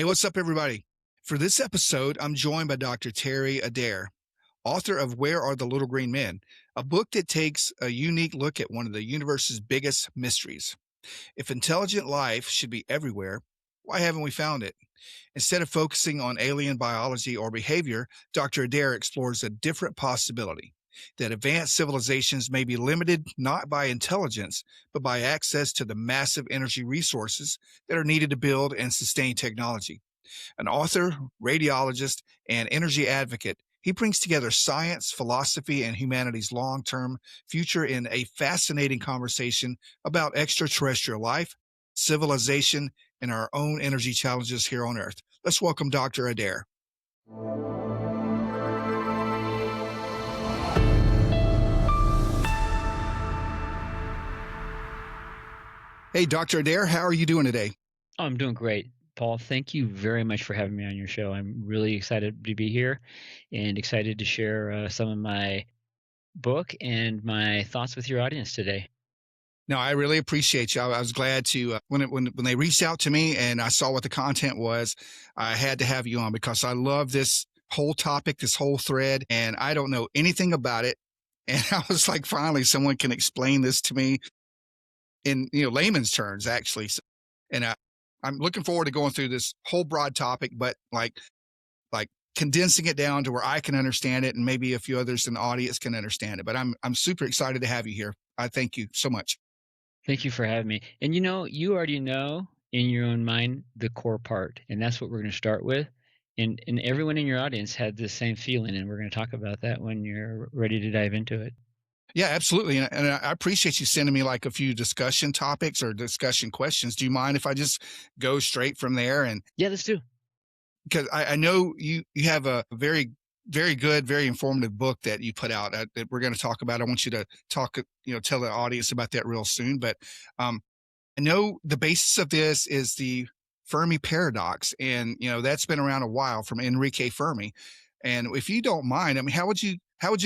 Hey, what's up, everybody? For this episode, I'm joined by Dr. Terry Adair, author of Where Are the Little Green Men, a book that takes a unique look at one of the universe's biggest mysteries. If intelligent life should be everywhere, why haven't we found it? Instead of focusing on alien biology or behavior, Dr. Adair explores a different possibility that advanced civilizations may be limited not by intelligence, but by access to the massive energy resources that are needed to build and sustain technology. An author, radiologist, and energy advocate, he brings together science, philosophy, and humanity's long term future in a fascinating conversation about extraterrestrial life, civilization, and our own energy challenges here on Earth. Let's welcome Dr. Adair. Hey, Dr. Adair, how are you doing today? Oh, I'm doing great, Paul. Thank you very much for having me on your show. I'm really excited to be here and excited to share some of my book and my thoughts with your audience today. No, I really appreciate you. I was glad to when they reached out to me and I saw what the content was, I had to have you on because I love this whole topic, this whole thread, and I don't know anything about it. And I was like, finally, someone can explain this to me in layman's terms, actually. And I'm looking forward to going through this whole broad topic, but like condensing it down to where I can understand it, and maybe a few others in the audience can understand it. But I'm super excited to have you here. I thank you so much. Thank you for having me. And you already know in your own mind the core part, and that's what we're going to start with. And everyone in your audience had the same feeling, and we're going to talk about that when you're ready to dive into it. Yeah, absolutely. And I appreciate you sending me like a few discussion topics or discussion questions. Do you mind if I just go straight from there? And Yeah, let's do. because I know you have a very, very good, very informative book that you put out that we're going to talk about. I want you to talk, tell the audience about that real soon. But I know the basis of this is the Fermi Paradox. And, that's been around a while from Enrique Fermi. And if you don't mind, I mean, how would you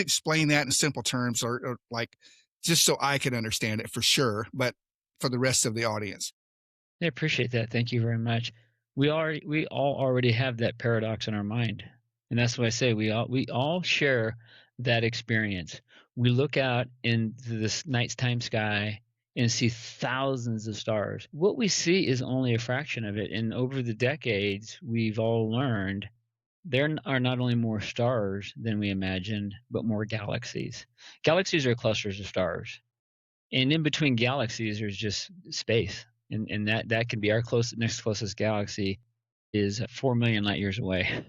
explain that in simple terms or like just so I can understand it for sure, but for the rest of the audience? I appreciate that. Thank you very much. We all already have that paradox in our mind. And that's what I say. We all share that experience. We look out into this nighttime sky and see thousands of stars. What we see is only a fraction of it. And over the decades, we've all learned there are not only more stars than we imagined, but more galaxies. Galaxies are clusters of stars. And in between galaxies, there's just space. And that can be our next closest galaxy is 4 million light years away.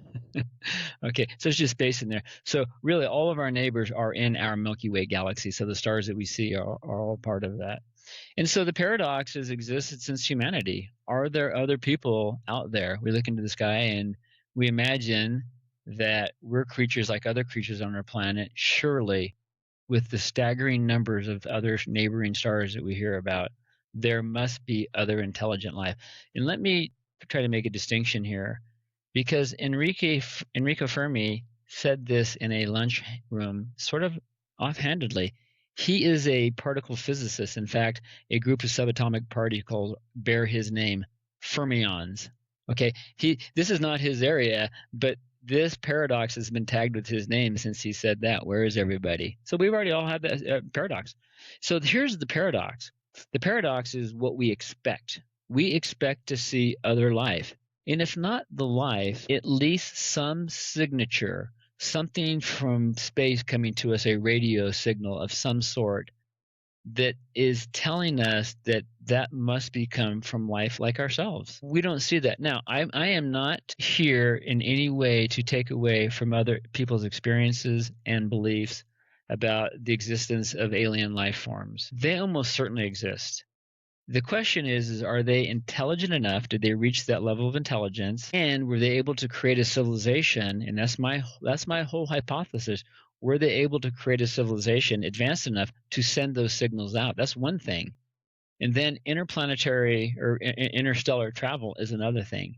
Okay, so it's just space in there. So really, all of our neighbors are in our Milky Way galaxy. So the stars that we see are all part of that. And so the paradox has existed since humanity. Are there other people out there? We look into the sky and we imagine that we're creatures like other creatures on our planet. Surely, with the staggering numbers of other neighboring stars that we hear about, there must be other intelligent life. And let me try to make a distinction here, because Enrico Fermi said this in a lunchroom, sort of offhandedly. He is a particle physicist. In fact, a group of subatomic particles bear his name, fermions. Okay, this is not his area, but this paradox has been tagged with his name since he said that. Where is everybody? So we've already all had that paradox. So here's the paradox. The paradox is what we expect. We expect to see other life. And if not the life, at least some signature, something from space coming to us, a radio signal of some sort that is telling us that that must come from life like ourselves. We don't see that. Now, I am not here in any way to take away from other people's experiences and beliefs about the existence of alien life forms. They almost certainly exist. The question is are they intelligent enough? Did they reach that level of intelligence? And were they able to create a civilization? And that's my whole hypothesis. Were they able to create a civilization advanced enough to send those signals out? That's one thing. And then interplanetary or interstellar travel is another thing.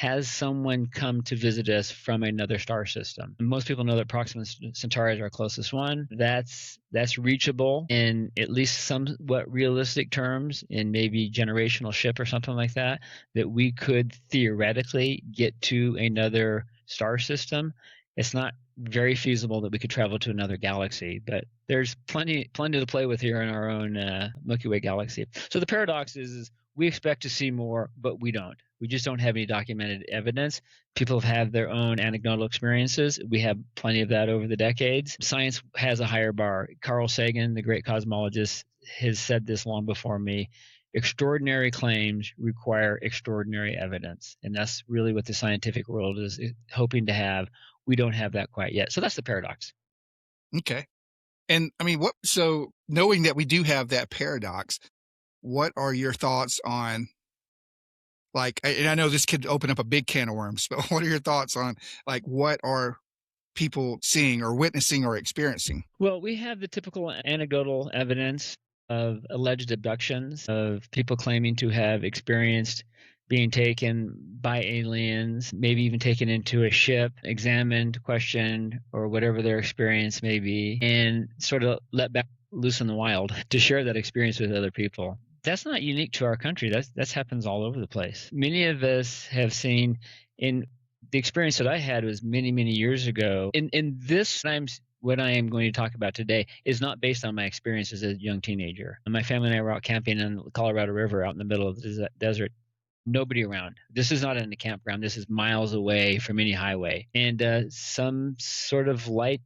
has someone come to visit us from another star system? Most people know that Proxima Centauri is our closest one. That's reachable in at least somewhat realistic terms, in maybe generational ship or something like that, that we could theoretically get to another star system. It's not very feasible that we could travel to another galaxy, but there's plenty to play with here in our own Milky Way galaxy. So the paradox is we expect to see more, but we don't. We just don't have any documented evidence. People have had their own anecdotal experiences. We have plenty of that over the decades. Science has a higher bar. Carl Sagan, the great cosmologist, has said this long before me. Extraordinary claims require extraordinary evidence. And that's really what the scientific world is hoping to have. We don't have that quite yet. So that's the paradox. Okay. And I mean, so knowing that we do have that paradox, what are your thoughts on, like, and I know this could open up a big can of worms, but what are your thoughts on, like, what are people seeing or witnessing or experiencing? Well, we have the typical anecdotal evidence of alleged abductions, of people claiming to have experienced being taken by aliens, maybe even taken into a ship, examined, questioned, or whatever their experience may be, and sort of let back loose in the wild to share that experience with other people. That's not unique to our country. That happens all over the place. Many of us have seen in the experience that I had was many, many years ago. In this times, what I am going to talk about today is not based on my experience as a young teenager. And my family and I were out camping on the Colorado River out in the middle of the desert. Nobody around. This is not in the campground. This is miles away from any highway. And some sort of light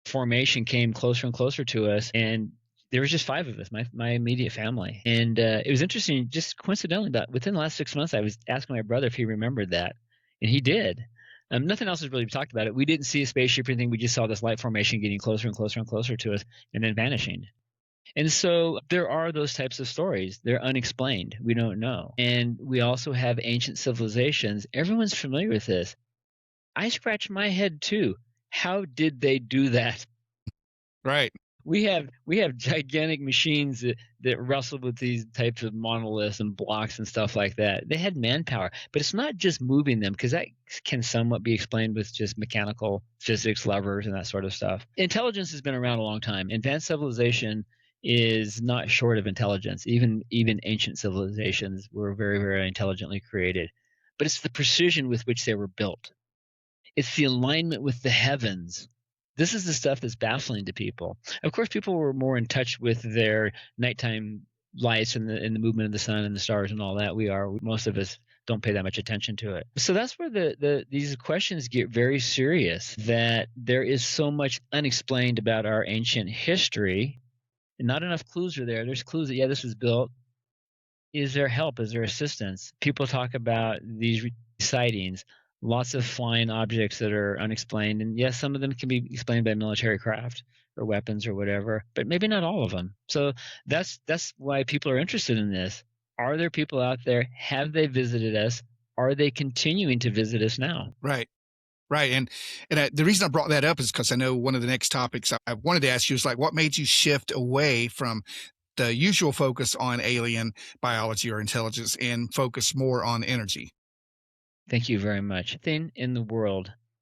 formation came closer and closer to us. And there was just 5 of us, my immediate family. And it was interesting, just coincidentally, but within the last 6 months, I was asking my brother if he remembered that. And he did. Nothing else has really talked about it. We didn't see a spaceship or anything. We just saw this light formation getting closer and closer and closer to us and then vanishing. And so there are those types of stories. They're unexplained. We don't know. And we also have ancient civilizations. Everyone's familiar with this. I scratch my head too. How did they do that? Right. We have gigantic machines that wrestle with these types of monoliths and blocks and stuff like that. They had manpower, but it's not just moving them, because that can somewhat be explained with just mechanical physics, levers, and that sort of stuff. Intelligence has been around a long time. Advanced civilization is not short of intelligence. Even ancient civilizations were very, very intelligently created. But it's the precision with which they were built. It's the alignment with the heavens. This is the stuff that's baffling to people. Of course, people were more in touch with their nighttime lights and the movement of the sun and the stars and all that. Most of us don't pay that much attention to it. So that's where these questions get very serious, that there is so much unexplained about our ancient history, and not enough clues are there. There's clues that, yeah, this was built. Is there help? Is there assistance? People talk about these sightings, lots of flying objects that are unexplained. And yes, some of them can be explained by military craft or weapons or whatever, but maybe not all of them. So that's why people are interested in this. Are there people out there? Have they visited us? Are they continuing to visit us now? Right. Right. And the reason I brought that up is because I know one of the next topics I wanted to ask you is, like, what made you shift away from the usual focus on alien biology or intelligence and focus more on energy? Thank you very much.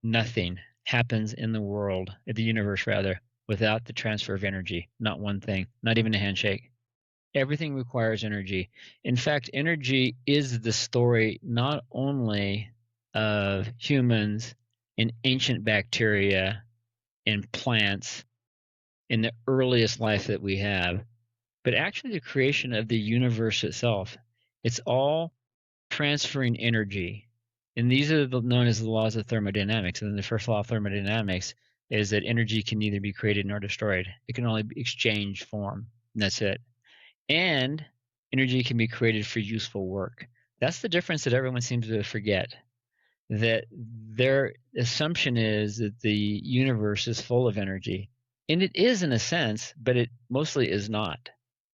Nothing happens in the world, in the universe rather, without the transfer of energy. Not one thing, not even a handshake. Everything requires energy. In fact, energy is the story not only of humans and ancient bacteria and plants in the earliest life that we have, but actually the creation of the universe itself. It's all transferring energy. And these are known as the laws of thermodynamics. And then the first law of thermodynamics is that energy can neither be created nor destroyed. It can only be exchanged form, and that's it. And energy can be created for useful work. That's the difference that everyone seems to forget. That their assumption is that the universe is full of energy. And it is in a sense, but it mostly is not.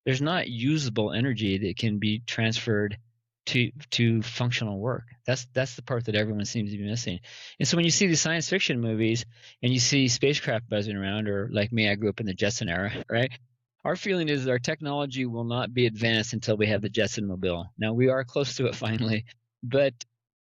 There's not usable energy that can be transferred to functional work. That's the part that everyone seems to be missing. And so when you see these science fiction movies and you see spacecraft buzzing around, or like me, I grew up in the Jetson era, right? Our feeling is that our technology will not be advanced until we have the Jetson mobile. Now we are close to it finally, but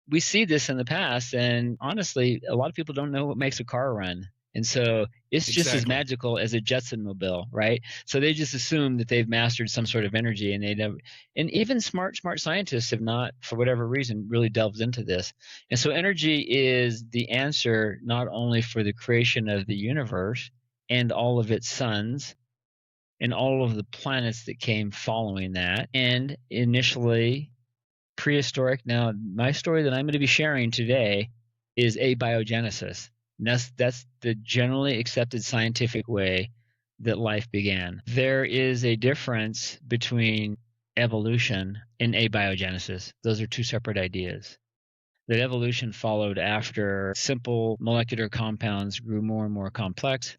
we see this in the past, and honestly, a lot of people don't know what makes a car run. And so it's just as Exactly. magical as a Jetson mobile, right? So they just assume that they've mastered some sort of energy, and they never. And even smart scientists have not, for whatever reason, really delved into this. And so energy is the answer not only for the creation of the universe and all of its suns and all of the planets that came following that, and initially prehistoric. Now, my story that I'm going to be sharing today is abiogenesis. And that's the generally accepted scientific way that life began. There is a difference between evolution and abiogenesis. Those are two separate ideas. That evolution followed after simple molecular compounds grew more and more complex,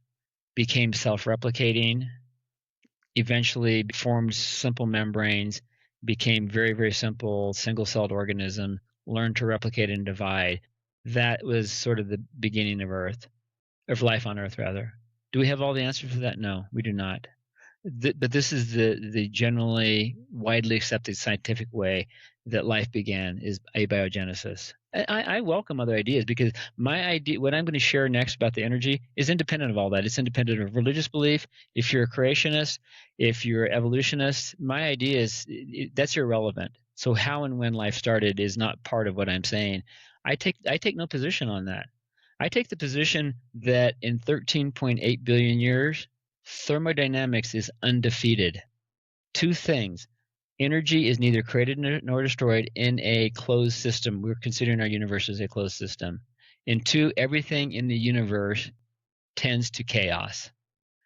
became self-replicating, eventually formed simple membranes, became very, very simple single-celled organism, learned to replicate and divide. That was sort of the beginning of Earth, of life on Earth, rather. Do we have all the answers for that? No, we do not. But this is the generally widely accepted scientific way that life began is abiogenesis. I welcome other ideas because my idea, what I'm going to share next about the energy, is independent of all that. It's independent of religious belief. If you're a creationist, if you're an evolutionist, my idea is that's irrelevant. So how and when life started is not part of what I'm saying. I take no position on that. I take the position that in 13.8 billion years, thermodynamics is undefeated. Two things. Energy is neither created nor destroyed in a closed system. We're considering our universe as a closed system. And two, everything in the universe tends to chaos.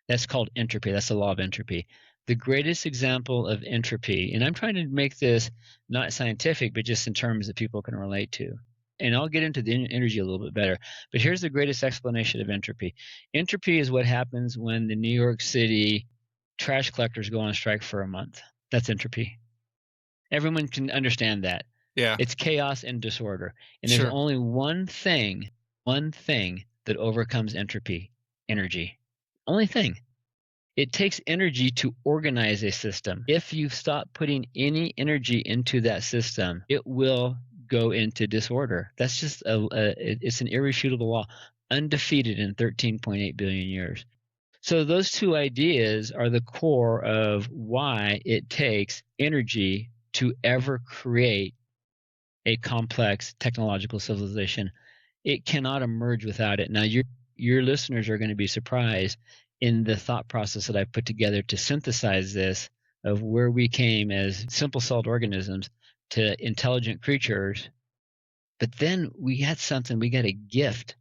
That's called entropy. That's the law of entropy. The greatest example of entropy, and I'm trying to make this not scientific, but just in terms that people can relate to. And I'll get into the energy a little bit better. But here's the greatest explanation of entropy. Entropy is what happens when the New York City trash collectors go on strike for a month. That's entropy. Everyone can understand that. Yeah. It's chaos and disorder. And there's Sure. only one thing that overcomes entropy: energy. Only thing. It takes energy to organize a system. If you stop putting any energy into that system, it will go into disorder. That's just it's an irrefutable law, undefeated in 13.8 billion years. So those two ideas are the core of why it takes energy to ever create a complex technological civilization. It cannot emerge without it. Now, your listeners are going to be surprised in the thought process that I've put together to synthesize this of where we came as simple-celled organisms to intelligent creatures. But then we got a gift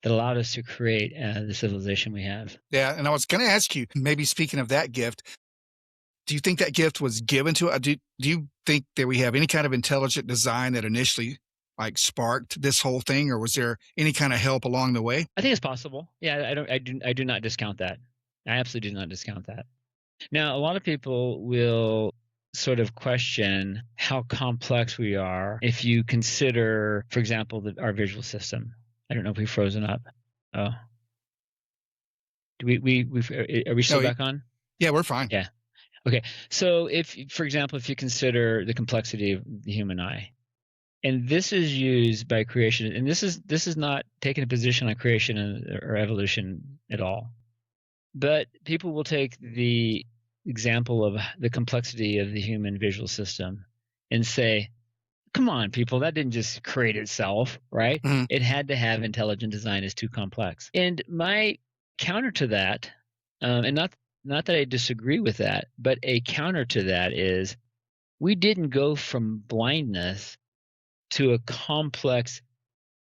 that allowed us to create the civilization we have. Yeah. And I was going to ask you, maybe speaking of that gift, do you think that gift was given to do you think that we have any kind of intelligent design that initially like sparked this whole thing, or was there any kind of help along the way? I think it's possible. Yeah, I do not discount that. I absolutely do not discount that. Now, a lot of people will sort of question how complex we are if you consider, for example, our visual system. I don't know if we've frozen up. Oh, do are we still No. back on? Yeah, we're fine. Yeah. Okay. So if, for example, if you consider the complexity of the human eye, and this is used by creation, and this is not taking a position on creation or evolution at all, but people will take the example of the complexity of the human visual system and say, come on, people, that didn't just create itself, right? Mhm. It had to have intelligent design. It's too complex. And my counter to that, and not that I disagree with that, but a counter to that is we didn't go from blindness to a complex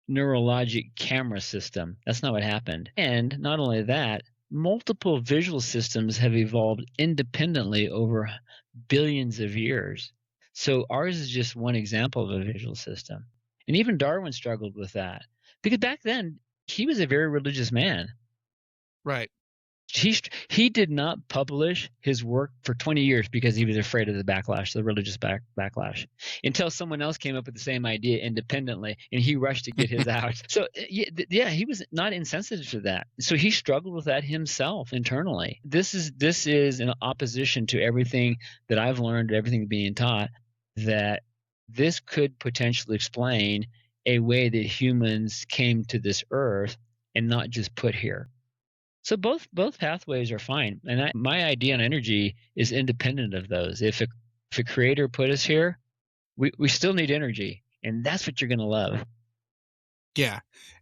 neurologic camera system. That's not what happened. And not only that, multiple visual systems have evolved independently over billions of years. So ours is just one example of a visual system. And even Darwin struggled with that because back then he was a very religious man. Right. He did not publish his work for 20 years because he was afraid of the backlash, the religious backlash, until someone else came up with the same idea independently, and he rushed to get his out. So yeah, he was not insensitive to that. So he struggled with that himself internally. This is in opposition to everything that I've learned, everything being taught, that this could potentially explain a way that humans came to this earth and not just put here. So both pathways are fine. And my idea on energy is independent of those. If a creator put us here, we still need energy. And that's what you're going to love. Yeah.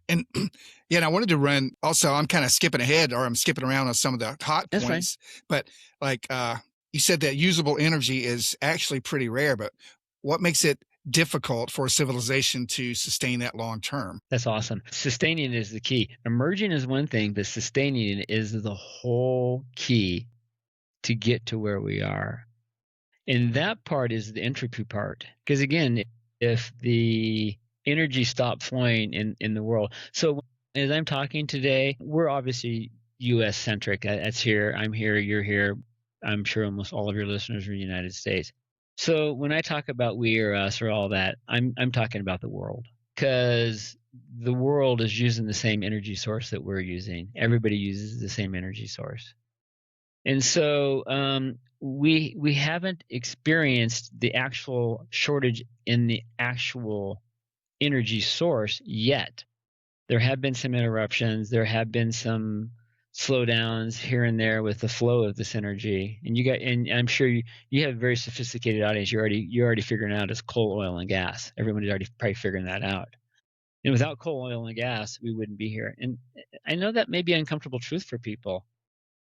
And yeah, and I wanted to run also, I'm kind of skipping ahead, or I'm skipping around on some of the hot That's fine. points, but like you said that usable energy is actually pretty rare, but what makes it difficult for a civilization to sustain that long term? That's awesome. Sustaining is the key. Emerging is one thing, but sustaining is the whole key to get to where we are. And that part is the entropy part. Because again, if the energy stopped flowing in the world. So as I'm talking today, we're obviously US centric. That's here. I'm here. You're here. I'm sure almost all of your listeners are in the United States. So when I talk about we or us or all that, I'm talking about the world, because the world is using the same energy source that we're using. Everybody uses the same energy source. And so we haven't experienced the actual shortage in the actual energy source yet. There have been some interruptions. There have been some slowdowns here and there with the flow of this energy. And I'm sure you have a very sophisticated audience. You're already figuring out it's coal, oil, and gas. Everybody's already probably figuring that out. And without coal, oil, and gas, we wouldn't be here. And I know that may be uncomfortable truth for people.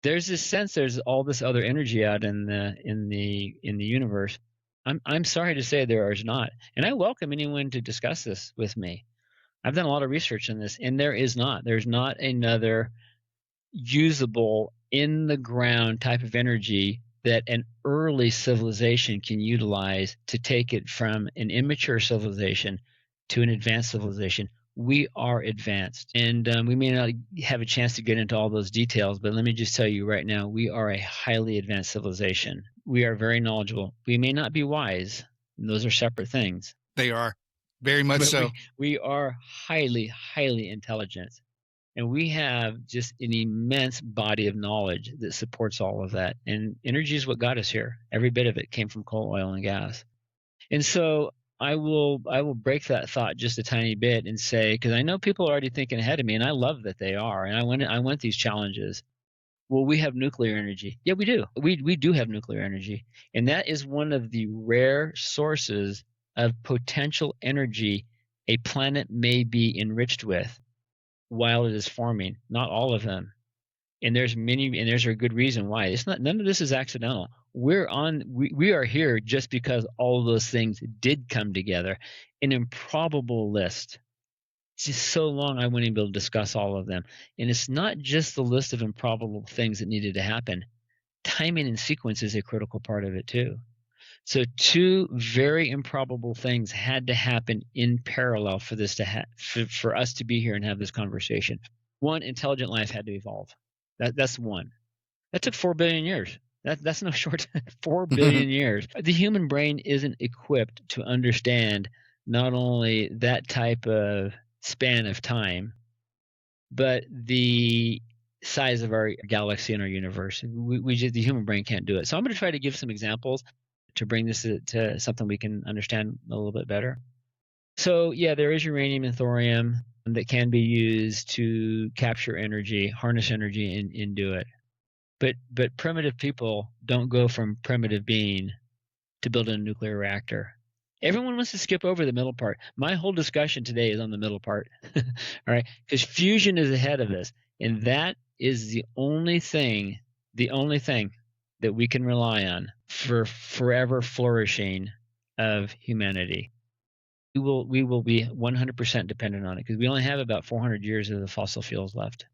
There's this sense there's all this other energy out in the universe. I'm sorry to say there is not. And I welcome anyone to discuss this with me. I've done a lot of research on this, and there's not another usable in the ground type of energy that an early civilization can utilize to take it from an immature civilization to an advanced civilization. We are advanced, and we may not have a chance to get into all those details, but let me just tell you right now, we are a highly advanced civilization. We are very knowledgeable. We may not be wise, and those are separate things. They are very much But so. we are highly intelligent. And we have just an immense body of knowledge that supports all of that. And energy is what got us here. Every bit of it came from coal, oil, and gas. And so I will break that thought just a tiny bit and say, because I know people are already thinking ahead of me, and I love that they are. And I want these challenges. Well, we have nuclear energy. Yeah, we do. We do have nuclear energy. And that is one of the rare sources of potential energy a planet may be enriched with while it is forming. Not all of them. And there's a good reason why. It's not, none of this is accidental. We are here just because all of those things did come together. An improbable list. It's just so long I wouldn't even be able to discuss all of them. And it's not just the list of improbable things that needed to happen. Timing and sequence is a critical part of it too. So two very improbable things had to happen in parallel for this to for us to be here and have this conversation. One, intelligent life had to evolve. That's one. That took 4 billion years. That's no short 4 billion years. The human brain isn't equipped to understand not only that type of span of time, but the size of our galaxy and our universe. The human brain can't do it. So I'm going to try to give some examples to bring this to something we can understand a little bit better. So yeah, there is uranium and thorium that can be used to capture energy, harness energy, and do it. But primitive people don't go from primitive being to build a nuclear reactor. Everyone wants to skip over the middle part. My whole discussion today is on the middle part. All right, because fusion is ahead of us, and that is the only thing that we can rely on for forever flourishing of humanity. We will be 100% dependent on it, because we only have about 400 years of the fossil fuels left.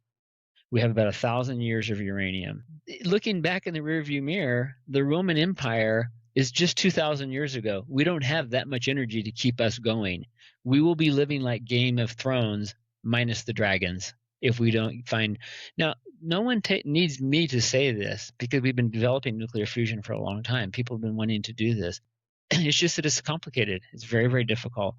We have about 1,000 years of uranium. Looking back in the rearview mirror, the Roman Empire is just 2,000 years ago. We don't have that much energy to keep us going. We will be living like Game of Thrones minus the dragons if we don't find. Now, no one needs me to say this, because we've been developing nuclear fusion for a long time. People have been wanting to do this. It's just that it's complicated. It's very, very difficult.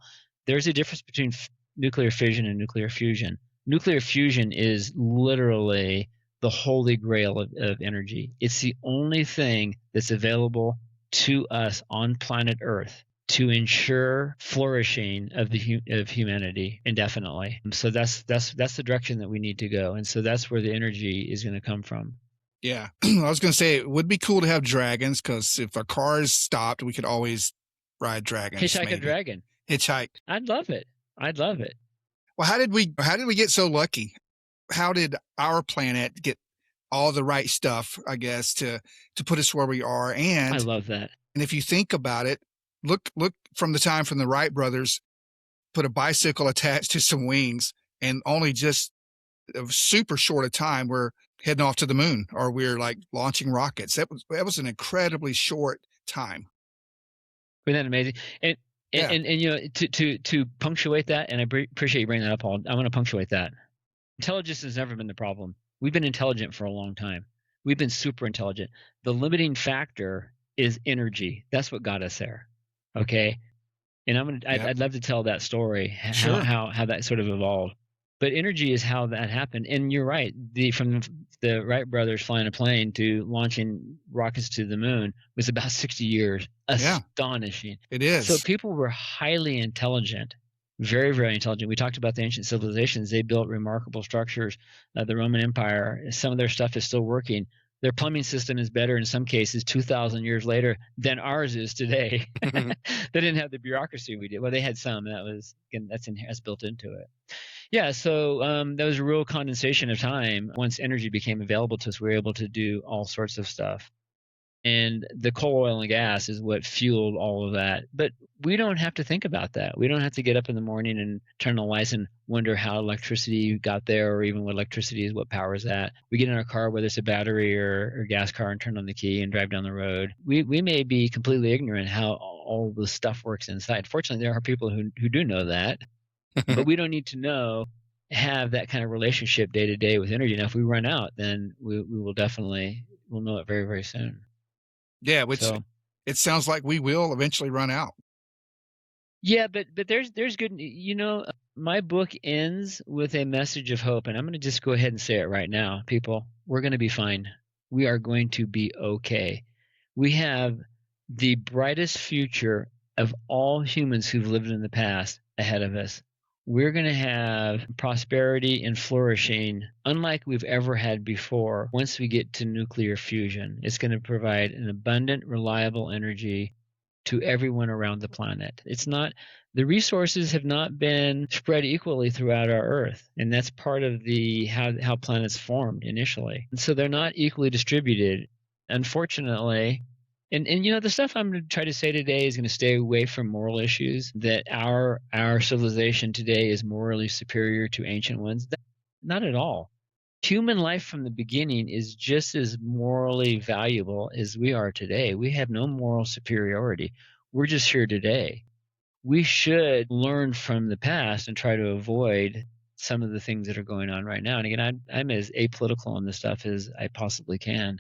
There's a difference between nuclear fission and nuclear fusion. Nuclear fusion is literally the holy grail of energy. It's the only thing that's available to us on planet Earth to ensure flourishing of of humanity indefinitely. So that's the direction that we need to go, and so that's where the energy is going to come from. Yeah. I was going to say it would be cool to have dragons because if our cars stopped, we could always ride dragons, Hitchhike a maybe dragon. hitchhike. I'd love it. I'd love it. Well, how did we get so lucky? How did our planet get all the right stuff, I guess, to put us where we are? I And love that. if you think about it, look from the time from the Wright brothers put a bicycle attached to some wings, and only just a super short a time we're heading off to the moon, or we're like launching rockets. That was an incredibly short time. Isn't that amazing? And Yeah. to punctuate that, and appreciate you bringing that up, Paul. I want to punctuate that. Intelligence has never been the problem. We've been intelligent for a long time. We've been super intelligent. The limiting factor is energy. That's what got us there. Okay. And Yep. I'd love to tell that story, Sure. how that sort of evolved. But energy is how that happened. And you're right. From the Wright brothers flying a plane to launching rockets to the moon was about 60 years. Yeah, Astonishing. it So is. people were highly intelligent, very, very intelligent. We talked about the ancient civilizations. They built remarkable structures. The Roman Empire, some of their stuff is still working. Their plumbing system is better in some cases 2,000 years later than ours is today. They didn't have the bureaucracy we did. Well, they had some. That's built into it. Yeah, so there was a real condensation of time. Once energy became available to us, we were able to do all sorts of stuff. And the coal, oil, and gas is what fueled all of that. But we don't have to think about that. We don't have to get up in the morning and turn the lights and wonder how electricity got there, or even what electricity is, what powers that. We get in our car, whether it's a battery or gas car, and turn on the key and drive down the road. We may be completely ignorant how all the stuff works inside. Fortunately, there are people who do know that, but we don't need to have that kind of relationship day to day with energy. Now, if we run out, then we will definitely we'll know it very, very soon. Yeah, which So it sounds like we will eventually run out. yeah, but there's good. My book ends with a message of hope, and I'm going to just go ahead and say it right now, people. We're going to be fine. We are going to be okay. We have the brightest future of all humans who've lived in the past ahead of us. We're going to have prosperity and flourishing unlike we've ever had before once we get to nuclear fusion. It's going to provide an abundant, reliable energy to everyone around the planet. The resources have not been spread equally throughout our Earth, and that's part of how planets formed initially. And so they're not equally distributed, unfortunately. And the stuff I'm going to try to say today is going to stay away from moral issues, that our civilization today is morally superior to ancient ones. Not at all. Human life from the beginning is just as morally valuable as we are today. We have no moral superiority. We're just here today. We should learn from the past and try to avoid some of the things that are going on right now. And again, I'm as apolitical on this stuff as I possibly can.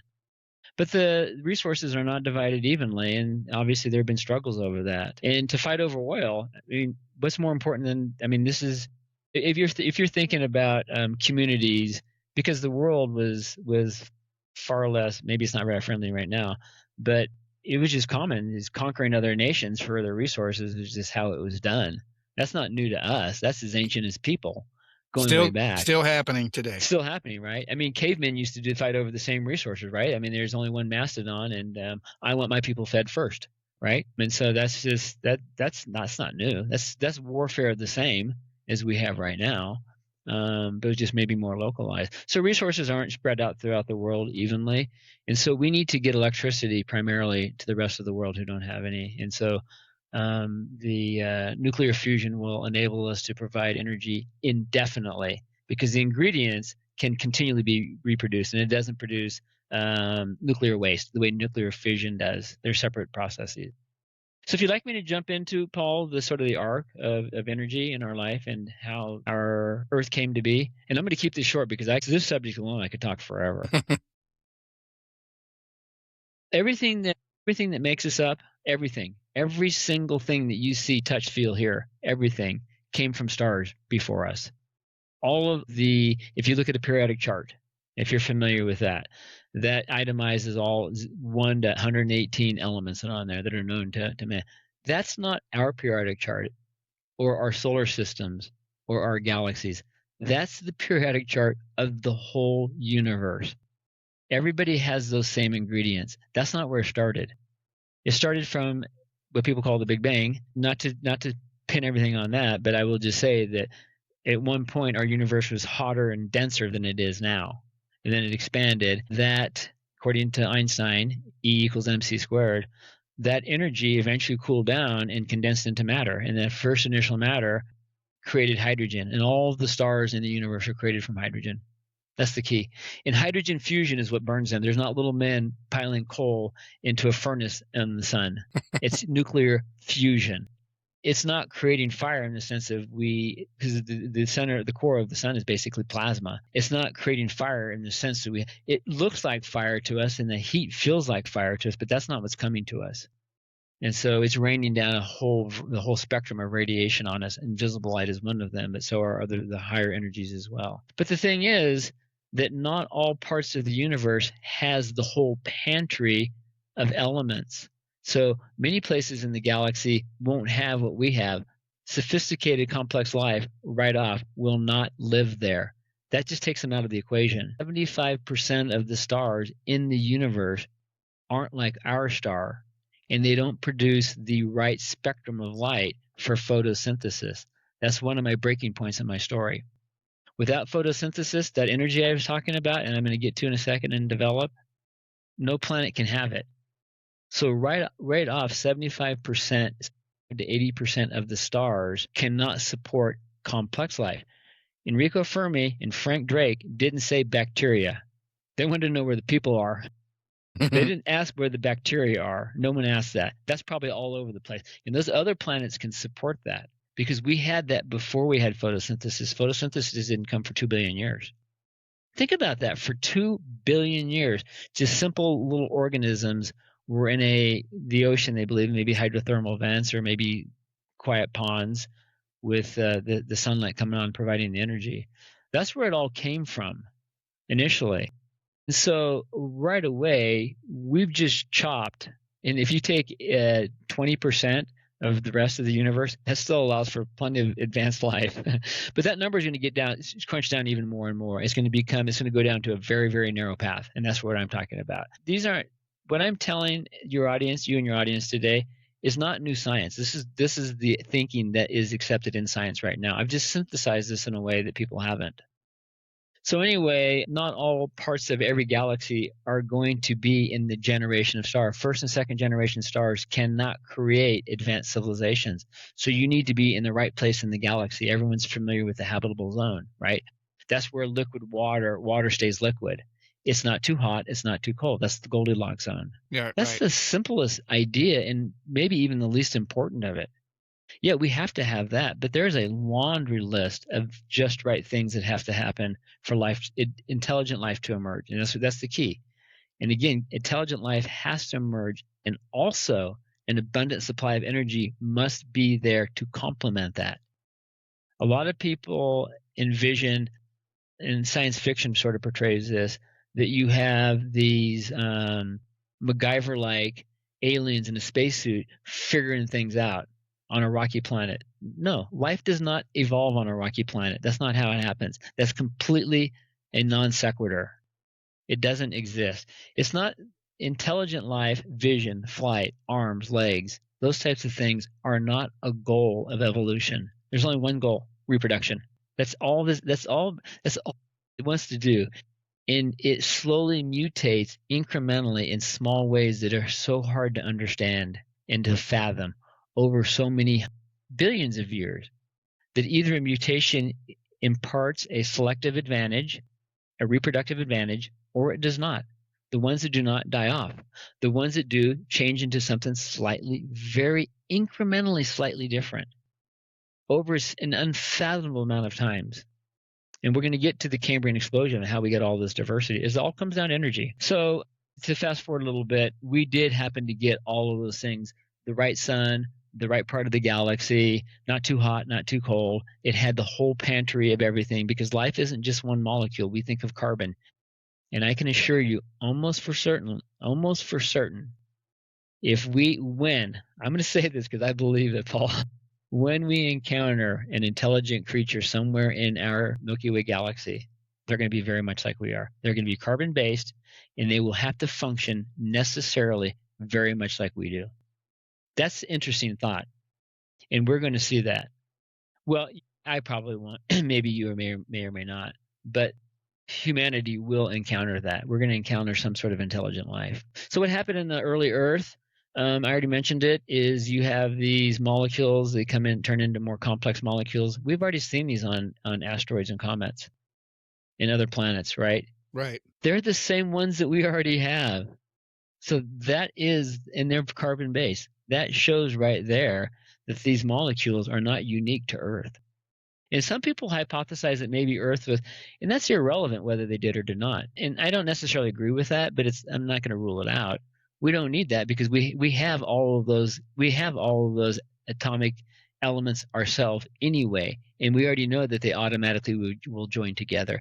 But the resources are not divided evenly, and obviously there have been struggles over that. And to fight over oil, I mean, what's more important than? I mean, this is if you're thinking about communities, because the world was far less. Maybe it's not very friendly right now, but it was just common. Is conquering other nations for their resources is just how it was done. That's not new to us. That's as ancient as people, going way back. Still happening today. Still happening, right? I mean, cavemen used to fight over the same resources, right? I mean, there's only one mastodon, and I want my people fed first, right? And so that's just that's not new. That's warfare the same as we have right now, but it's just maybe more localized. So resources aren't spread out throughout the world evenly, and so we need to get electricity primarily to the rest of the world who don't have any. And so the nuclear fusion will enable us to provide energy indefinitely, because the ingredients can continually be reproduced, and it doesn't produce nuclear waste the way nuclear fission does. They're separate processes. So if you'd like me to jump into, Paul, the sort of the arc of energy in our life and how our Earth came to be, and I'm going to keep this short because this subject alone I could talk forever. Everything that makes us up, every single thing that you see, touch, feel, hear, everything came from stars before us. If you look at a periodic chart, if you're familiar with that itemizes all 1 to 118 elements that are on there that are known to man. That's not our periodic chart or our solar systems or our galaxies. That's the periodic chart of the whole universe. Everybody has those same ingredients. That's not where it started. It started from what people call the Big Bang. Not to pin everything on that, but I will just say that at one point our universe was hotter and denser than it is now. And then it expanded. That, according to Einstein, E equals mc squared, that energy eventually cooled down and condensed into matter. And that first initial matter created hydrogen. And all the stars in the universe are created from hydrogen. That's the key. And hydrogen fusion is what burns them. There's not little men piling coal into a furnace in the sun. It's nuclear fusion. It's not creating fire in the sense of because the center, the core of the sun is basically plasma. It's not creating fire in the sense that it looks like fire to us and the heat feels like fire to us, but that's not what's coming to us. And so it's raining down the whole spectrum of radiation on us. Invisible light is one of them, but so are the higher energies as well. But the thing is that not all parts of the universe has the whole pantry of elements. So many places in the galaxy won't have what we have. Sophisticated, complex life right off will not live there. That just takes them out of the equation. 75% of the stars in the universe aren't like our star, and they don't produce the right spectrum of light for photosynthesis. That's one of my breaking points in my story. Without photosynthesis, that energy I was talking about, and I'm going to get to in a second and develop, no planet can have it. So right off, 75% to 80% of the stars cannot support complex life. Enrico Fermi and Frank Drake didn't say bacteria. They wanted to know where the people are. They didn't ask where the bacteria are. No one asked that. That's probably all over the place. And those other planets can support that because we had that before we had photosynthesis. Photosynthesis didn't come for 2 billion years. Think about that. For 2 billion years, just simple little organisms were in the ocean, they believe, maybe hydrothermal vents or maybe quiet ponds with the sunlight coming on providing the energy. That's where it all came from initially. So right away, we've just chopped. And if you take 20% of the rest of the universe, that still allows for plenty of advanced life. But that number is going to get down, it's crunched down even more and more. It's going to go down to a very, very narrow path. And that's what I'm talking about. What I'm telling your audience, you and your audience today, is not new science. This is the thinking that is accepted in science right now. I've just synthesized this in a way that people haven't. So anyway, not all parts of every galaxy are going to be in the generation of star. First and second generation stars cannot create advanced civilizations. So you need to be in the right place in the galaxy. Everyone's familiar with the habitable zone, right? That's where liquid water stays liquid. It's not too hot. It's not too cold. That's the Goldilocks zone. Yeah, That's right. the simplest idea and maybe even the least important of it. Yeah, we have to have that, but there's a laundry list of just right things that have to happen for intelligent life to emerge, and that's the key. And again, intelligent life has to emerge, and also an abundant supply of energy must be there to complement that. A lot of people envision, and science fiction sort of portrays this, that you have these MacGyver-like aliens in a spacesuit figuring things out on a rocky planet. No, life does not evolve on a rocky planet. That's not how it happens. That's completely a non sequitur. It doesn't exist. It's not intelligent life, vision, flight, arms, legs. Those types of things are not a goal of evolution. There's only one goal: reproduction. That's all it wants to do. And it slowly mutates incrementally in small ways that are so hard to understand and to fathom over so many billions of years that either a mutation imparts a selective advantage, a reproductive advantage, or it does not. The ones that do not die off. The ones that do change into something very incrementally slightly different over an unfathomable amount of times. And we're going to get to the Cambrian explosion and how we get all this diversity. It all comes down to energy. So to fast forward a little bit, we did happen to get all of those things: the right sun, the right part of the galaxy, not too hot, not too cold. It had the whole pantry of everything, because life isn't just one molecule. We think of carbon. And I can assure you, almost for certain, When, I'm going to say this because I believe it, Paul, when we encounter an intelligent creature somewhere in our Milky Way galaxy, they're going to be very much like we are. They're going to be carbon based, and they will have to function necessarily very much like we do. That's an interesting thought. And we're going to see that. Well, I probably won't. Maybe you may or may not. But humanity will encounter that. We're going to encounter some sort of intelligent life. So what happened in the early Earth, I already mentioned it, is you have these molecules. They come in, turn into more complex molecules. We've already seen these on asteroids and comets and other planets, right? Right. They're the same ones that we already have. So that is, and they're carbon based. That shows right there that these molecules are not unique to Earth. And some people hypothesize that maybe Earth was, and that's irrelevant whether they did or did not. And I don't necessarily agree with that, but I'm not going to rule it out. We don't need that because we have all of those atomic elements ourselves anyway, and we already know that they automatically will join together.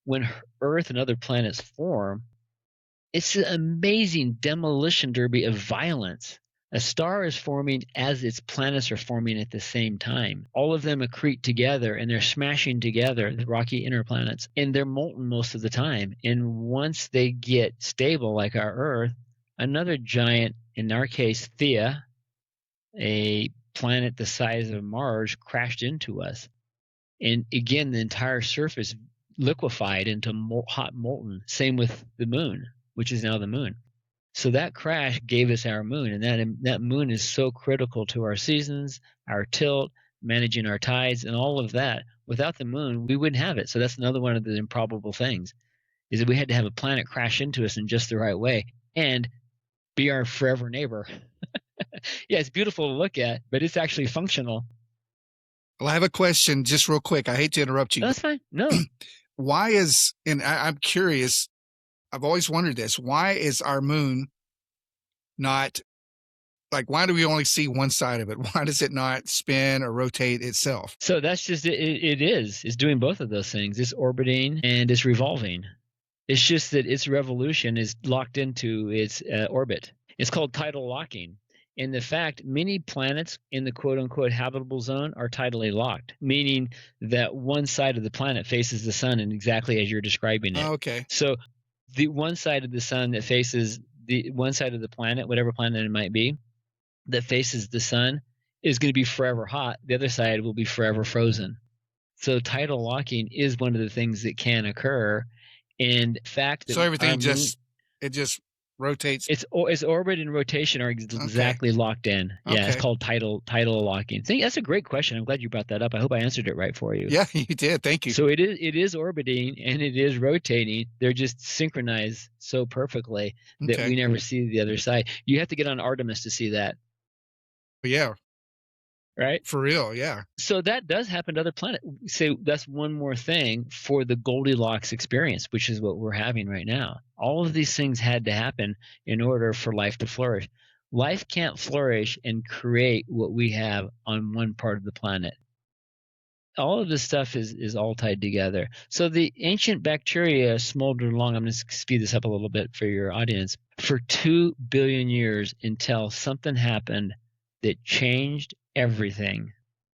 When Earth and other planets form, it's an amazing demolition derby of violence. A star is forming as its planets are forming at the same time. All of them accrete together and they're smashing together, the rocky inner planets, and they're molten most of the time. And once they get stable, like our Earth, another giant, in our case, Theia, a planet the size of Mars, crashed into us. And again, the entire surface liquefied into hot molten. Same with the moon, which is now the moon. So that crash gave us our moon, and that moon is so critical to our seasons, our tilt, managing our tides, and all of that. Without the moon, we wouldn't have it. So that's another one of the improbable things, is that we had to have a planet crash into us in just the right way and be our forever neighbor. Yeah, it's beautiful to look at, but it's actually functional. Well, I have a question just real quick. I hate to interrupt you. No, that's fine. No. Why is, and I'm curious, I've always wondered this, why is our moon not, like, why do we only see one side of it? Why does it not spin or rotate itself? So that's just it's doing both of those things. It's orbiting and it's revolving. It's just that its revolution is locked into its orbit. It's called tidal locking. And the fact many planets in the quote unquote habitable zone are tidally locked, meaning that one side of the planet faces the sun and exactly as you're describing it. Oh, okay. So the one side of the sun that faces the one side of the planet, whatever planet it might be, that faces the sun is going to be forever hot. The other side will be forever frozen. So tidal locking is one of the things that can occur. And the fact that So everything moon, it just rotates. its orbit and rotation are exactly locked in. Yeah, it's Okay. called tidal locking. See, that's a great question. I'm glad you brought that up. I hope I answered it right for you. Yeah, you did. Thank you. So it is orbiting and it is rotating. They're just synchronized so perfectly that Okay. we never see the other side. You have to get on Artemis to see that, Yeah, right? for real. Yeah. So that does happen to other planets. So that's one more thing for the Goldilocks experience, which is what we're having right now. All of these things had to happen in order for life to flourish. Life can't flourish and create what we have on one part of the planet. All of this stuff is all tied together. So the ancient bacteria smoldered along. I'm going to speed this up a little bit for your audience. For 2 billion years until something happened that changed everything.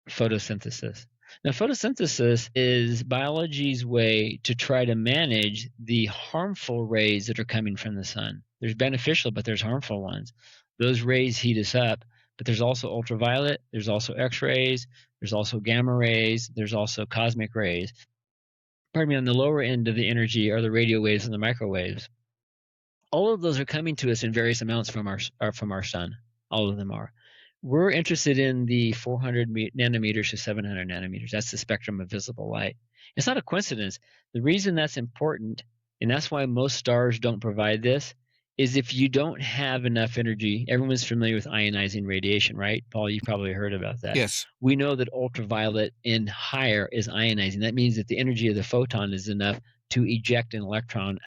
Photosynthesis. Now, photosynthesis is biology's way to try to manage the harmful rays that are coming from the sun. There's beneficial, but there's harmful ones. Those rays heat us up, but there's also ultraviolet, there's also X-rays, there's also gamma rays, there's also cosmic rays. Pardon me, on the lower end of the energy are the radio waves and the microwaves. All of those are coming to us in various amounts from our sun. All of them are. We're interested in the 400 nanometers to 700 nanometers. That's the spectrum of visible light. It's not a coincidence. The reason that's important, and that's why most stars don't provide this, is if you don't have enough energy. Everyone's familiar with ionizing radiation, right? Paul, you've probably heard about that. Yes. We know that ultraviolet and higher is ionizing. That means that the energy of the photon is enough to eject an electron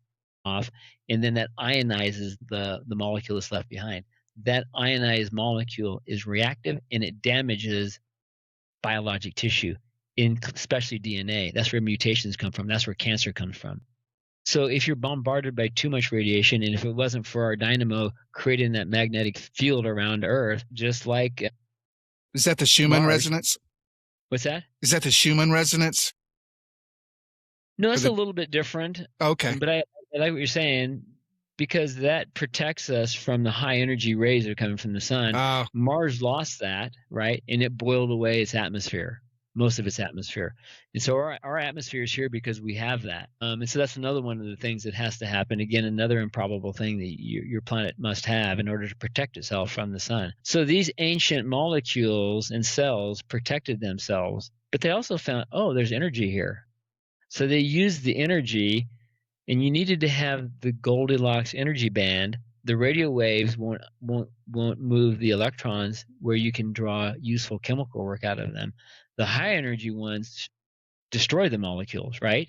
off, and then that ionizes the molecule that's left behind. That ionized molecule is reactive and it damages biologic tissue, especially DNA. That's where mutations come from. That's where cancer comes from. So if you're bombarded by too much radiation, and if it wasn't for our dynamo creating that magnetic field around Earth, just like Is that the Schumann Mars. resonance? What's that? Is that the Schumann resonance? No, Or it's a the little bit different, Okay. but I like what you're saying because that protects us from the high energy rays that are coming from the sun. Oh, Mars lost that, right? And it boiled away its atmosphere, most of its atmosphere. And so our atmosphere is here because we have that. And so that's another one of the things that has to happen. Again, another improbable thing that your planet must have in order to protect itself from the sun. So these ancient molecules and cells protected themselves, but they also found, oh, there's energy here. So they used the energy, and you needed to have the Goldilocks energy band. The radio waves won't move the electrons where you can draw useful chemical work out of them. The high energy ones destroy the molecules, right?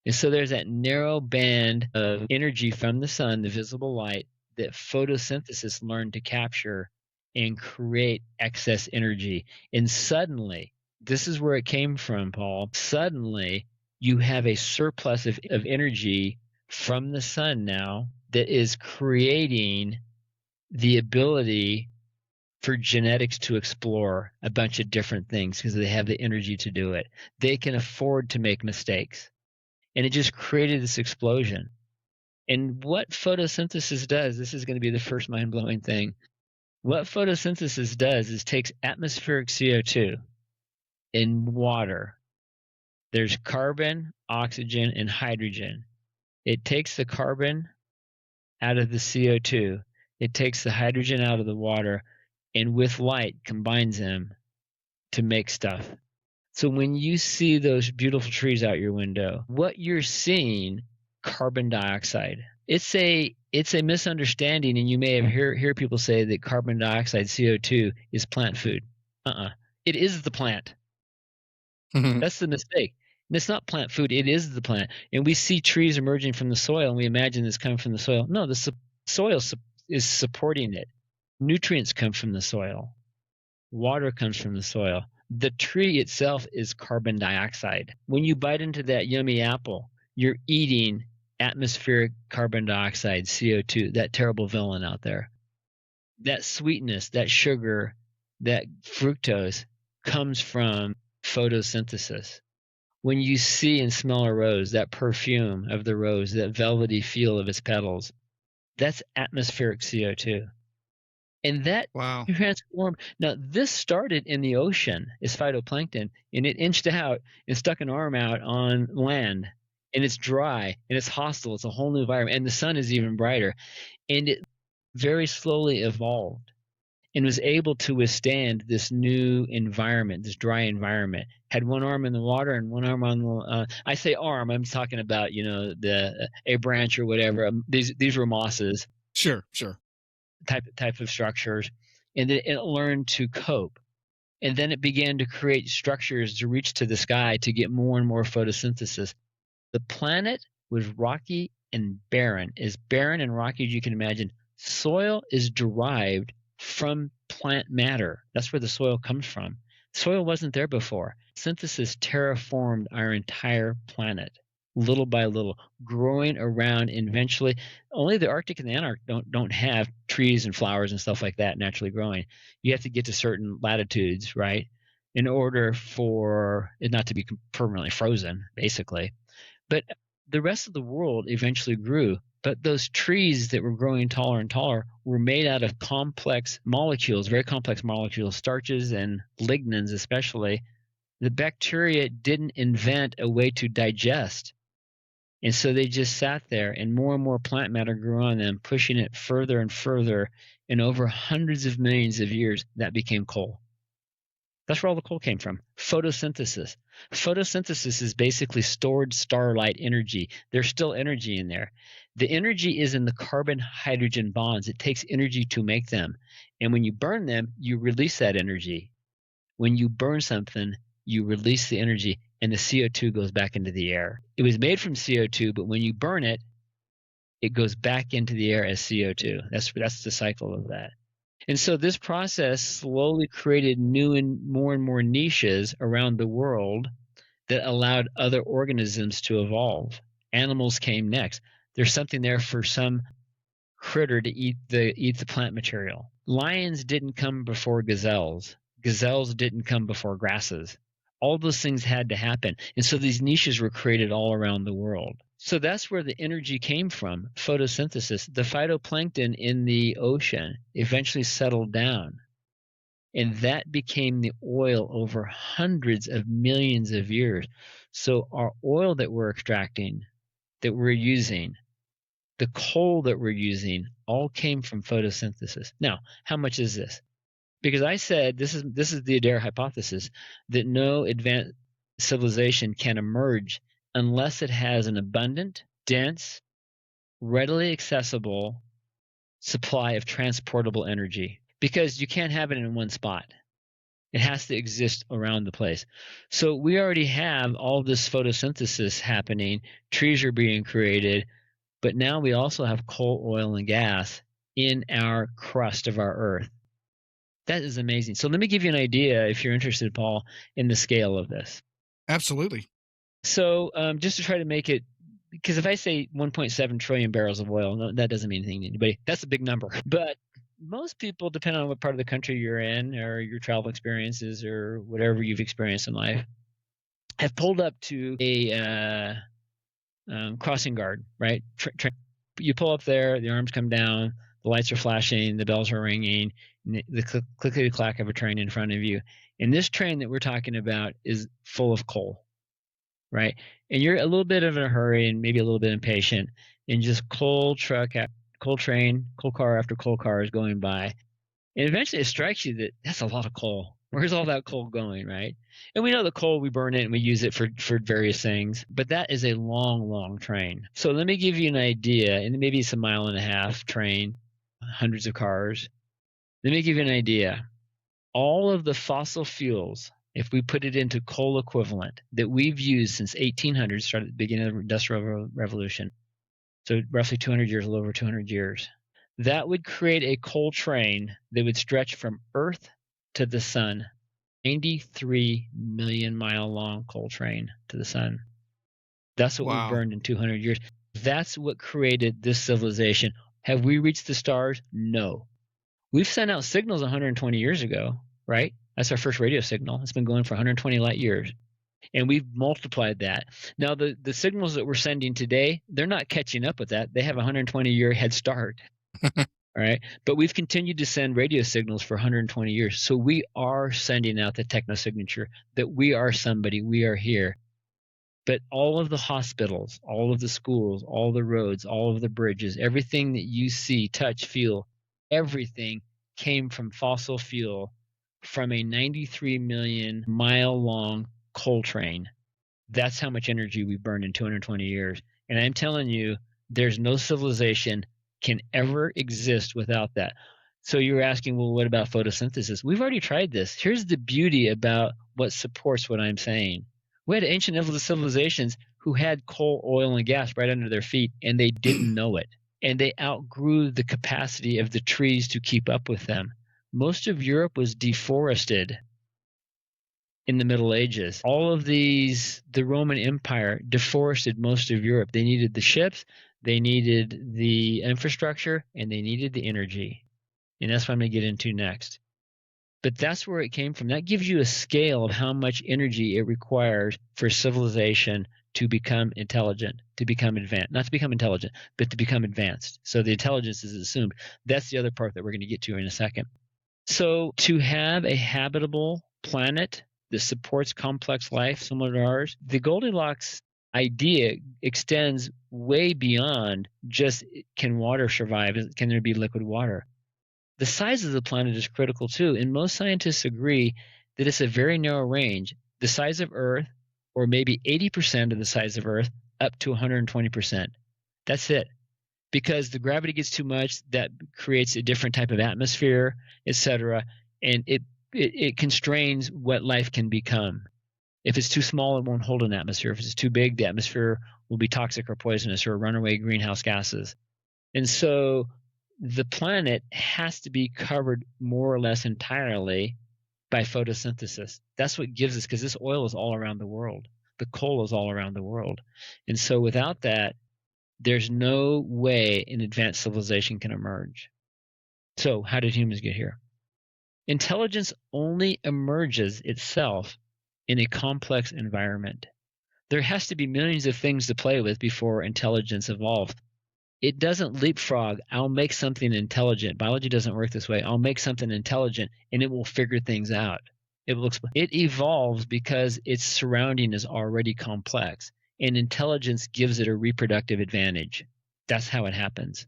And so there's that narrow band of energy from the sun, the visible light, that photosynthesis learned to capture and create excess energy. And suddenly, this is where it came from, Paul. Suddenly, you have a surplus of energy from the sun now that is creating the ability for genetics to explore a bunch of different things because they have the energy to do it. They can afford to make mistakes, and it just created this explosion. And what photosynthesis does, this is going to be the first mind-blowing thing. What photosynthesis does is takes atmospheric CO2 in water. There's carbon, oxygen, and hydrogen. It takes the carbon out of the CO2. It takes the hydrogen out of the water, and with light combines them to make stuff. So when you see those beautiful trees out your window, what you're seeing, carbon dioxide. It's a misunderstanding, and you may have hear people say that carbon dioxide, CO2, is plant food. It is the plant. That's the mistake. And it's not plant food, it is the plant. And we see trees emerging from the soil, and we imagine it's coming from the soil. No, the soil is supporting it. Nutrients come from the soil. Water comes from the soil. The tree itself is carbon dioxide. When you bite into that yummy apple, you're eating atmospheric carbon dioxide, CO2, that terrible villain out there. That sweetness, that sugar, that fructose comes from photosynthesis. When you see and smell a rose, that perfume of the rose, that velvety feel of its petals, that's atmospheric CO2. And that wow. transformed. Now, this started in the ocean as phytoplankton, and it inched out and stuck an arm out on land, and it's dry and it's hostile. It's a whole new environment, and the sun is even brighter. And it very slowly evolved and was able to withstand this new environment, this dry environment. Had one arm in the water and one arm on the. I say arm. I'm talking about the a branch or whatever. These were mosses. Sure. Type of structures, and then it learned to cope. And then it began to create structures to reach to the sky to get more and more photosynthesis. The planet was rocky and barren, as barren and rocky as you can imagine. Soil is derived from plant matter. That's where the soil comes from. Soil wasn't there before. Synthesis terraformed our entire planet, little by little, growing around. And eventually, only the Arctic and the Antarctic don't have trees and flowers and stuff like that naturally growing. You have to get to certain latitudes, right, in order for it not to be permanently frozen, basically. But the rest of the world eventually grew. But those trees that were growing taller and taller were made out of complex molecules, very complex molecules, starches and lignins especially. The bacteria didn't invent a way to digest. And so they just sat there, and more plant matter grew on them, pushing it further and further. And over hundreds of millions of years, that became coal. That's where all the coal came from. Photosynthesis. Photosynthesis is basically stored starlight energy. There's still energy in there. The energy is in the carbon-hydrogen bonds. It takes energy to make them. And when you burn them, you release that energy. When you burn something, you release the energy, and the CO2 goes back into the air. It was made from CO2, but when you burn it, it goes back into the air as CO2. That's the cycle of that. And so this process slowly created new and more niches around the world that allowed other organisms to evolve. Animals came next. There's something there for some critter to eat the plant material. Lions didn't come before gazelles. Gazelles didn't come before grasses. All those things had to happen. And so these niches were created all around the world. So that's where the energy came from, photosynthesis. The phytoplankton in the ocean eventually settled down. And that became the oil over hundreds of millions of years. So our oil that we're extracting, that we're using, the coal that we're using all came from photosynthesis. Now, how much is this? Because I said this is the Adair hypothesis, that no advanced civilization can emerge unless it has an abundant, dense, readily accessible supply of transportable energy. Because you can't have it in one spot. It has to exist around the place. So we already have all this photosynthesis happening. Trees are being created. But now we also have coal, oil, and gas in our crust of our Earth. That is amazing. So let me give you an idea, if you're interested, Paul, in the scale of this. Absolutely. So just to try to make it, because if I say 1.7 trillion barrels of oil, no, that doesn't mean anything to anybody. That's a big number. But most people, depending on what part of the country you're in or your travel experiences or whatever you've experienced in life, have pulled up to a crossing guard, right? You pull up there, the arms come down, the lights are flashing, the bells are ringing, the clickety clack of a train in front of you. And this train that we're talking about is full of coal, right? And you're a little bit of in a hurry and maybe a little bit impatient, and just coal train, coal car after coal car is going by. And eventually it strikes you that that's a lot of coal. Where's all that coal going, right? And we know the coal, we burn it and we use it for various things, but that is a long, long train. So let me give you an idea, and maybe it's a mile and a half train, hundreds of cars. Let me give you an idea. All of the fossil fuels, if we put it into coal equivalent, that we've used since 1800, started at the beginning of the Industrial Revolution, so roughly 200 years, a little over 200 years, that would create a coal train that would stretch from Earth to the sun, 93 million mile long coal train to the sun. That's what we've Wow. burned in 200 years. That's what created this civilization. Have we reached the stars? No. We've sent out signals 120 years ago, right? That's our first radio signal. It's been going for 120 light years. And we've multiplied that. Now, the signals that we're sending today, they're not catching up with that. They have a 120-year head start. All right. But we've continued to send radio signals for 120 years. So we are sending out the technosignature that we are somebody, we are here. But all of the hospitals, all of the schools, all the roads, all of the bridges, everything that you see, touch, feel, everything came from fossil fuel from a 93 million mile long coal train. That's how much energy we burned in 220 years. And I'm telling you, there's no civilization can ever exist without that. So you're asking, well, what about photosynthesis? We've already tried this. Here's the beauty about what supports what I'm saying. We had ancient civilizations who had coal, oil, and gas right under their feet, and they didn't know it. And they outgrew the capacity of the trees to keep up with them. Most of Europe was deforested in the Middle Ages. All of these, the Roman Empire deforested most of Europe. They needed the ships, they needed the infrastructure, and they needed the energy. And that's what I'm going to get into next. But that's where it came from. That gives you a scale of how much energy it requires for civilization to become intelligent, to become advanced. Not to become intelligent, but to become advanced. So the intelligence is assumed. That's the other part that we're going to get to in a second. So to have a habitable planet that supports complex life similar to ours, the Goldilocks idea extends way beyond just can water survive? Can there be liquid water? The size of the planet is critical too, and most scientists agree that it's a very narrow range. The size of Earth, or maybe 80% of the size of Earth, up to 120%. That's it. Because the gravity gets too much, that creates a different type of atmosphere, etc., and it constrains what life can become. If it's too small, it won't hold an atmosphere. If it's too big, the atmosphere will be toxic or poisonous or runaway greenhouse gases. And so the planet has to be covered more or less entirely by photosynthesis. That's what gives us, because this oil is all around the world. the coal is all around the world. And so without that, there's no way an advanced civilization can emerge. So how did humans get here? Intelligence only emerges itself in a complex environment. There has to be millions of things to play with before intelligence evolves. It doesn't leapfrog. I'll make something intelligent. Biology doesn't work this way. I'll make something intelligent and it will figure things out. It evolves because its surrounding is already complex, and intelligence gives it a reproductive advantage. That's how it happens.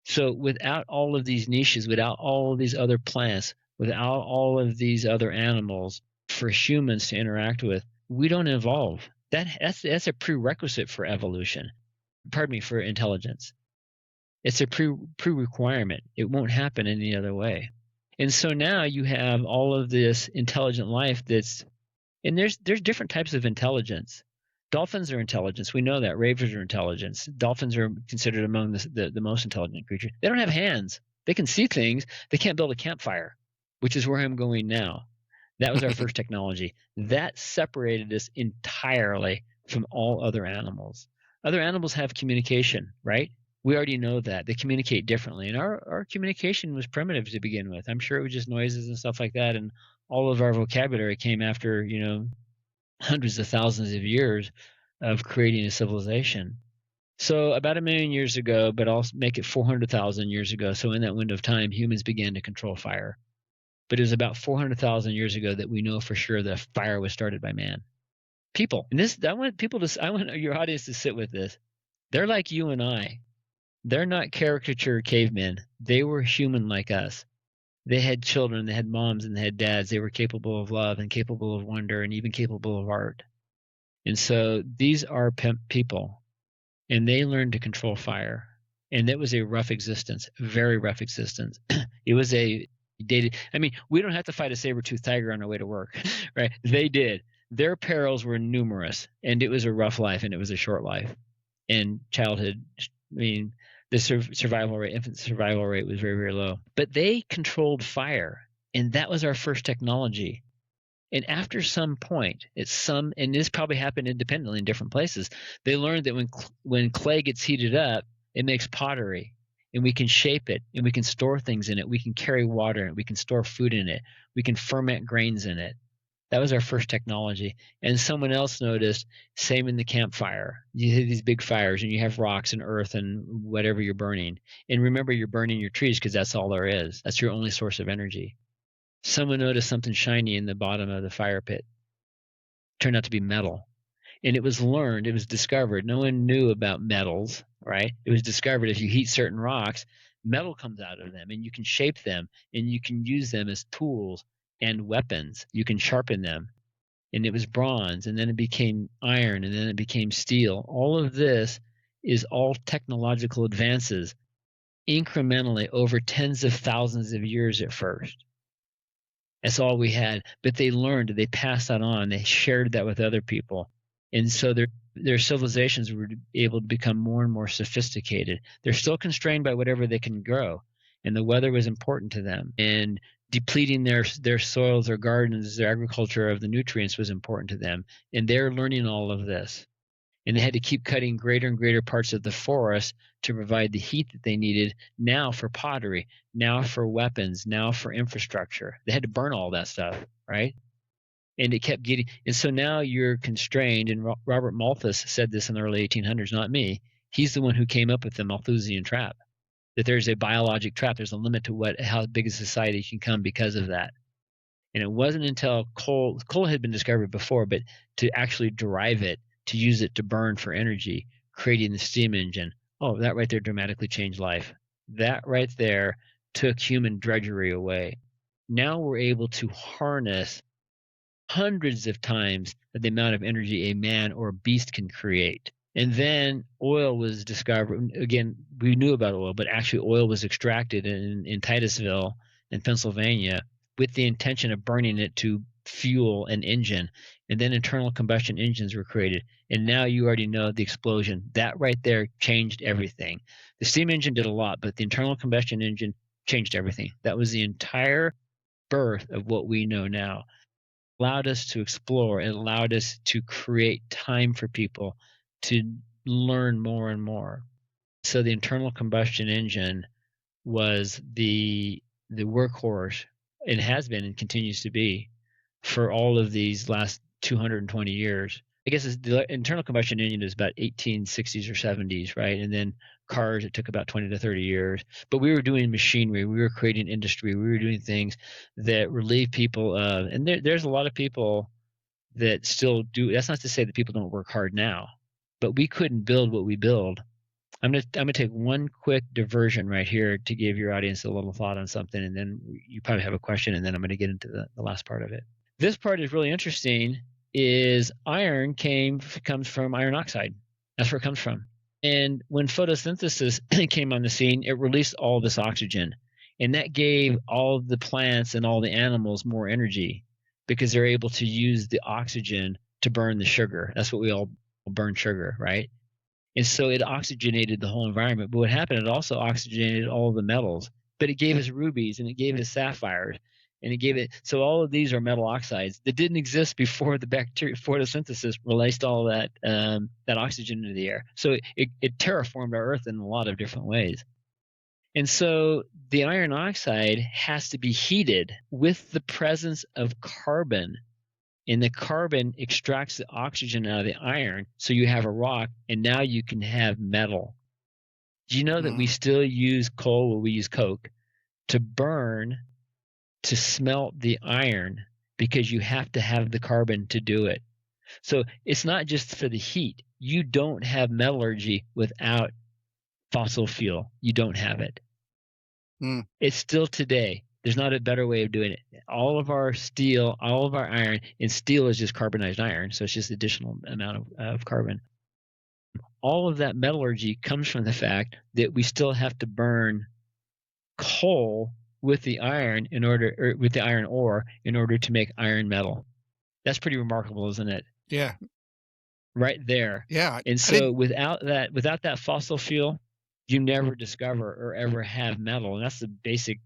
So without all of these niches, without all of these other plants, without all of these other animals for humans to interact with, we don't evolve. That's a prerequisite for evolution. Pardon me, for intelligence. It's a pre-requirement. It won't happen any other way. And so now you have all of this intelligent life and there's different types of intelligence. Dolphins are intelligence. We know that. Ravens are intelligence. Dolphins are considered among the most intelligent creatures. They don't have hands. They can see things. They can't build a campfire, which is where I'm going now. That was our first technology. That separated us entirely from all other animals. Other animals have communication, right? We already know that. They communicate differently. And our communication was primitive to begin with. I'm sure it was just noises and stuff like that. And all of our vocabulary came after, hundreds of thousands of years of creating a civilization. So about 1,000,000 years ago, but I'll make it 400,000 years ago. So in that window of time, humans began to control fire. But it was about 400,000 years ago that we know for sure that fire was started by man. People. And I want your audience to sit with this. They're like you and I. They're not caricature cavemen. They were human like us. They had children, they had moms, and they had dads. They were capable of love and capable of wonder and even capable of art. And so these are people, and they learned to control fire. And that was a rough existence, very rough existence. It was we don't have to fight a saber-toothed tiger on our way to work, right? They did. Their perils were numerous, and it was a rough life, and it was a short life. And childhood, the survival rate, infant survival rate was very, very low. But they controlled fire, and that was our first technology. And after some point, and this probably happened independently in different places, they learned that when clay gets heated up, it makes pottery, and we can shape it, and we can store things in it. We can carry water in it. We can store food in it. We can ferment grains in it. That was our first technology. And someone else noticed, same in the campfire. You have these big fires and you have rocks and earth and whatever you're burning. And remember, you're burning your trees because that's all there is. That's your only source of energy. Someone noticed something shiny in the bottom of the fire pit. Turned out to be metal. And it was discovered. No one knew about metals, right? It was discovered if you heat certain rocks, metal comes out of them, and you can shape them, and you can use them as tools and weapons. You can sharpen them. And it was bronze, and then it became iron, and then it became steel. All of this is all technological advances incrementally over tens of thousands of years at first. That's all we had. But they learned, they passed that on, they shared that with other people. And so their civilizations were able to become more and more sophisticated. They're still constrained by whatever they can grow. And the weather was important to them. And depleting their soils, their gardens, their agriculture of the nutrients was important to them. And they're learning all of this. And they had to keep cutting greater and greater parts of the forest to provide the heat that they needed, now for pottery, now for weapons, now for infrastructure. They had to burn all that stuff, right? And it kept getting, and so now you're constrained, and Robert Malthus said this in the early 1800s, not me. He's the one who came up with the Malthusian trap, that there's a biologic trap. There's a limit to how big a society can come because of that. And it wasn't until coal had been discovered before, but to actually derive it, to use it to burn for energy, creating the steam engine. Oh, that right there dramatically changed life. That right there took human drudgery away. Now we're able to harness hundreds of times the amount of energy a man or a beast can create. And then oil was discovered. Again, we knew about oil, but actually oil was extracted in Titusville in Pennsylvania with the intention of burning it to fuel an engine. And then internal combustion engines were created. And now you already know the explosion. That right there changed everything. The steam engine did a lot, but the internal combustion engine changed everything. That was the entire birth of what we know now. allowed us to explore. It allowed us to create time for people to learn more and more. So the internal combustion engine was the workhorse. It has been and continues to be for all of these last 220 years. I guess the internal combustion engine is about 1860s or 70s, right? And then cars, it took about 20 to 30 years. But we were doing machinery, we were creating industry, we were doing things that relieve people of. And there's a lot of people that still do. That's not to say that people don't work hard now, but we couldn't build what we build. I'm gonna take one quick diversion right here to give your audience a little thought on something, and then you probably have a question, and then I'm gonna get into the last part of it. This part is really interesting. Is iron comes from iron oxide. That's where it comes from. And when photosynthesis came on the scene, it released all this oxygen, and that gave all the plants and all the animals more energy because they're able to use the oxygen to burn the sugar. That's what we all burn, sugar, right? And so it oxygenated the whole environment. But what happened, it also oxygenated all of the metals. But it gave us rubies and it gave us sapphires. And it gave it, so all of these are metal oxides that didn't exist before the bacteria photosynthesis released all that that oxygen into the air. So it terraformed our Earth in a lot of different ways. And so the iron oxide has to be heated with the presence of carbon, and the carbon extracts the oxygen out of the iron, so you have a rock, and now you can have metal. Do you know that we still use coal, or we use coke, to burn, to smelt the iron, because you have to have the carbon to do it? So it's not just for the heat. You don't have metallurgy without fossil fuel. You don't have it. It's still today. There's not a better way of doing it. All of our steel, all of our iron, and steel is just carbonized iron, so it's just additional amount of carbon. All of that metallurgy comes from the fact that we still have to burn coal with the iron with the iron ore in order to make iron metal. That's pretty remarkable, isn't it? Yeah. Right there. Yeah. And so without that fossil fuel, you never discover or ever have metal, and that's the basic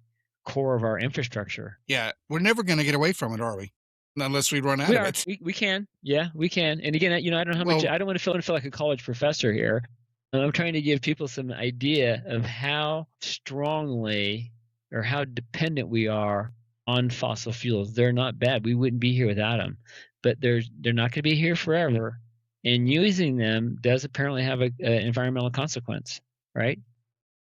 core of our infrastructure. Yeah, we're never going to get away from it, are we? Unless we run out of it. We can. Yeah, we can. And again, I don't know how much. I don't want to feel like a college professor here. I'm trying to give people some idea of how strongly or how dependent we are on fossil fuels. They're not bad. We wouldn't be here without them, but they're not going to be here forever. And using them does apparently have an environmental consequence, right?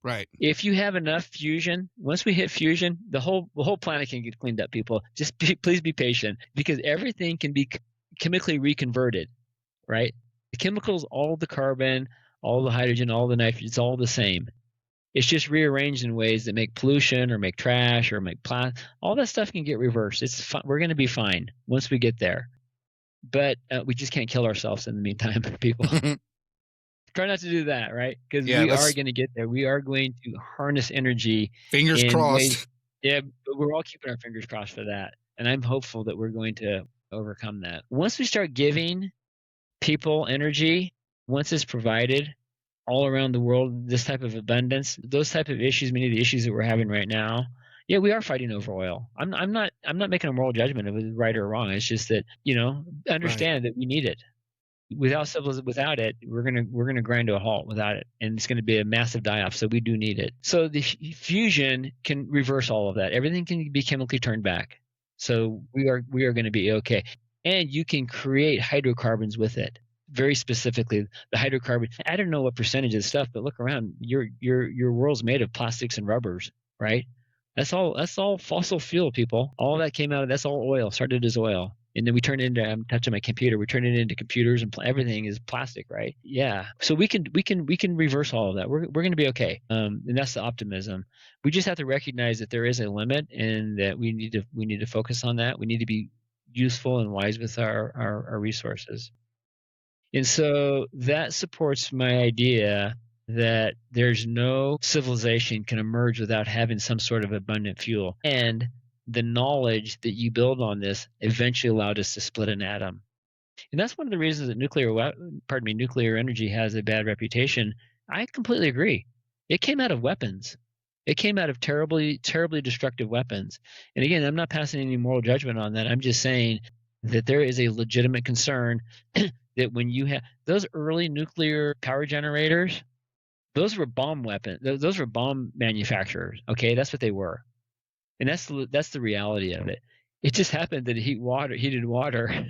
Right. If you have enough fusion, once we hit fusion, the whole planet can get cleaned up, people. Just please be patient, because everything can be chemically reconverted, right? The chemicals, all the carbon, all the hydrogen, all the nitrogen, it's all the same. It's just rearranged in ways that make pollution or make trash or make plastic. All that stuff can get reversed. We're going to be fine once we get there. But we just can't kill ourselves in the meantime, people. Try not to do that, right? Because we are going to get there. We are going to harness energy. Fingers crossed. Yeah, but we're all keeping our fingers crossed for that. And I'm hopeful that we're going to overcome that. Once we start giving people energy, once it's provided all around the world, this type of abundance, those type of issues, many of the issues that we're having right now, yeah, we are fighting over oil. I'm not making a moral judgment of it right or wrong. It's just that, understand that we need it. Without it, we're gonna grind to a halt without it, and it's going to be a massive die-off. So we do need it. So the fusion can reverse all of that. Everything can be chemically turned back. So we are going to be okay, and you can create hydrocarbons with it. Very specifically, the hydrocarbon. I don't know what percentage of the stuff, but look around. Your world's made of plastics and rubbers, right? That's all fossil fuel, people. All that came out of that's all oil. Started as oil. And then we turn it into, I'm touching my computer, we turn it into computers, and everything is plastic, right? Yeah. So we can reverse all of that. We're going to be okay. And that's the optimism. We just have to recognize that there is a limit, and that we need to focus on that. We need to be useful and wise with our resources. And so that supports my idea that there's no civilization can emerge without having some sort of abundant fuel. And the knowledge that you build on this eventually allowed us to split an atom. And that's one of the reasons that nuclear energy has a bad reputation. I completely agree. It came out of weapons. It came out of terribly, terribly destructive weapons. And again, I'm not passing any moral judgment on that. I'm just saying that there is a legitimate concern that when you have those early nuclear power generators, those were bomb weapons. Those were bomb manufacturers. Okay, that's what they were, and that's the reality of it. It just happened that heated water,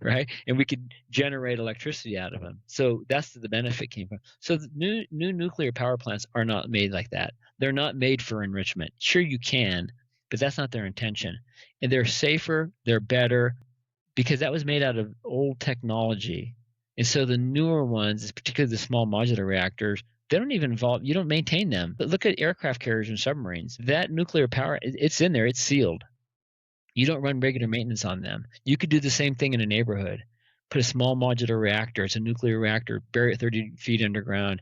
right? And we could generate electricity out of them. So that's the benefit came from. So the new nuclear power plants are not made like that. They're not made for enrichment. Sure, you can, but that's not their intention. And they're safer, they're better, because that was made out of old technology. And so the newer ones, particularly the small modular reactors, they don't even involve, you don't maintain them. But look at aircraft carriers and submarines. That nuclear power, it's in there, it's sealed. You don't run regular maintenance on them. You could do the same thing in a neighborhood. Put a small modular reactor, it's a nuclear reactor, bury it 30 feet underground.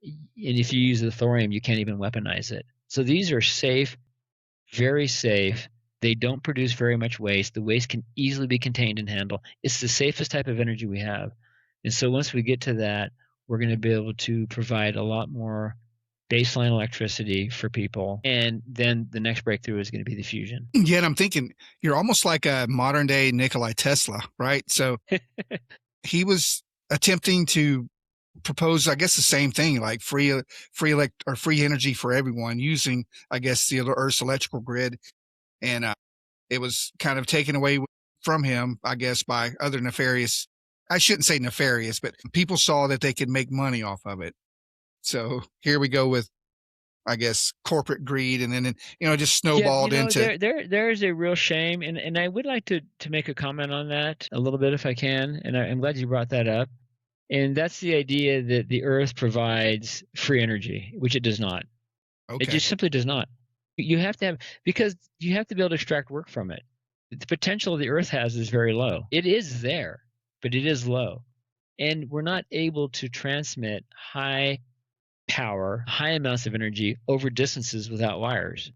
And if you use the thorium, you can't even weaponize it. So these are safe, very safe. They don't produce very much waste. The waste can easily be contained and handled. It's the safest type of energy we have. And so once we get to that, we're going to be able to provide a lot more baseline electricity for people. And then the next breakthrough is going to be the fusion. Yet I'm thinking you're almost like a modern day Nikola Tesla, right? So he was attempting to propose, I guess, the same thing, like free energy for everyone using, I guess, the Earth's electrical grid. And it was kind of taken away from him, I guess, by other nefarious, I shouldn't say nefarious, but people saw that they could make money off of it. So here we go with, I guess, corporate greed, and then, just snowballed into. There's a real shame, and I would like to make a comment on that a little bit if I can, and I'm glad you brought that up. And that's the idea that the Earth provides free energy, which it does not. Okay. It just simply does not. Because you have to be able to extract work from it. The potential the Earth has is very low. It is there, but it is low. And we're not able to transmit high power, high amounts of energy over distances without wires.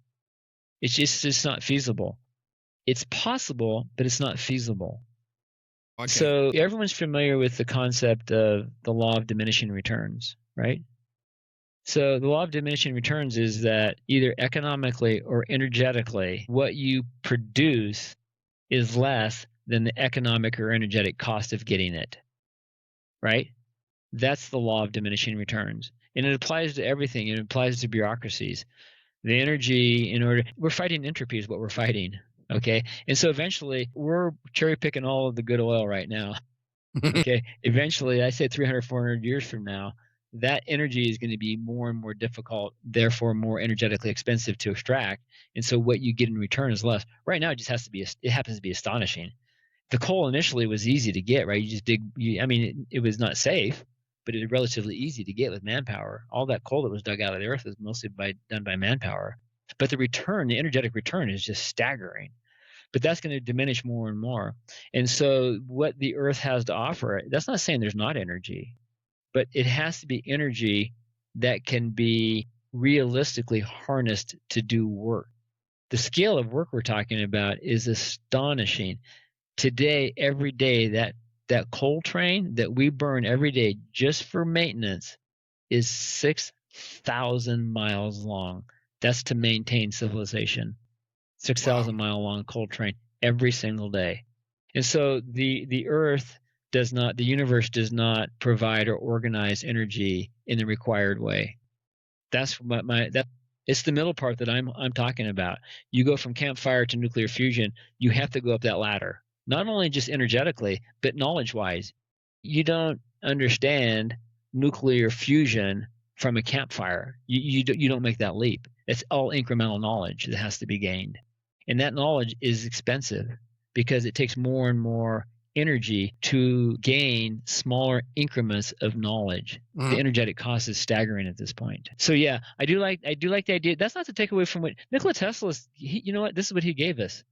It's just not feasible. It's possible, but it's not feasible. Okay. So everyone's familiar with the concept of the law of diminishing returns, right? So the law of diminishing returns is that either economically or energetically, what you produce is less than the economic or energetic cost of getting it, right? That's the law of diminishing returns. And it applies to everything. It applies to bureaucracies. The energy, we're fighting entropy is what we're fighting, okay? And so eventually, we're cherry picking all of the good oil right now, okay? Eventually, I say 300, 400 years from now, that energy is going to be more and more difficult, therefore more energetically expensive to extract. And so what you get in return is less. Right now, it happens to be astonishing. The coal initially was easy to get, right? You just it was not safe, but it was relatively easy to get with manpower. All that coal that was dug out of the earth was mostly done by manpower. But the energetic return is just staggering. But that's going to diminish more and more. And so what the earth has to offer, that's not saying there's not energy, but it has to be energy that can be realistically harnessed to do work. The scale of work we're talking about is astonishing. Today, every day, that coal train that we burn every day just for maintenance is 6,000 miles long. That's to maintain civilization. 6,000 mile long coal train every single day. And so the universe does not provide or organize energy in the required way. That's it's the middle part that I'm talking about. You go from campfire to nuclear fusion, you have to go up that ladder. Not only just energetically, but knowledge-wise. You don't understand nuclear fusion from a campfire. You don't make that leap. It's all incremental knowledge that has to be gained. And that knowledge is expensive because it takes more and more energy to gain smaller increments of knowledge. Mm-hmm. The energetic cost is staggering at this point. So yeah, I do like the idea. That's not to take away from what Nikola Tesla you know what? This is what he gave us.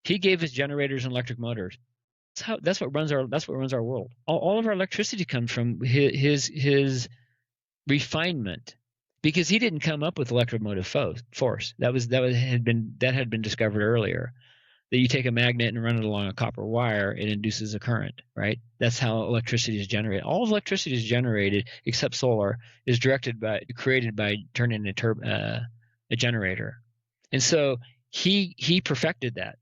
He gave us generators and electric motors. That's what runs our world. All of our electricity comes from his refinement, because he didn't come up with electromotive force. That had been discovered earlier. That you take a magnet and run it along a copper wire, it induces a current, right? That's how electricity is generated. All of electricity is generated, except solar, is created by turning a generator. And so he perfected that.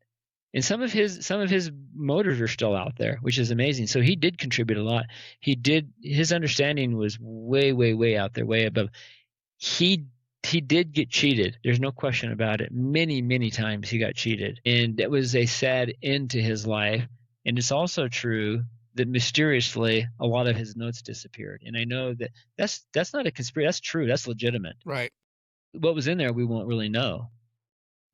And some of his motors are still out there, which is amazing. So he did contribute a lot. His understanding was way, way, way out there, way above. He he did get cheated. There's no question about it. Many, many times he got cheated. And that was a sad end to his life. And it's also true that mysteriously a lot of his notes disappeared. And I know that that's not a conspiracy. That's true. That's legitimate. Right. What was in there we won't really know.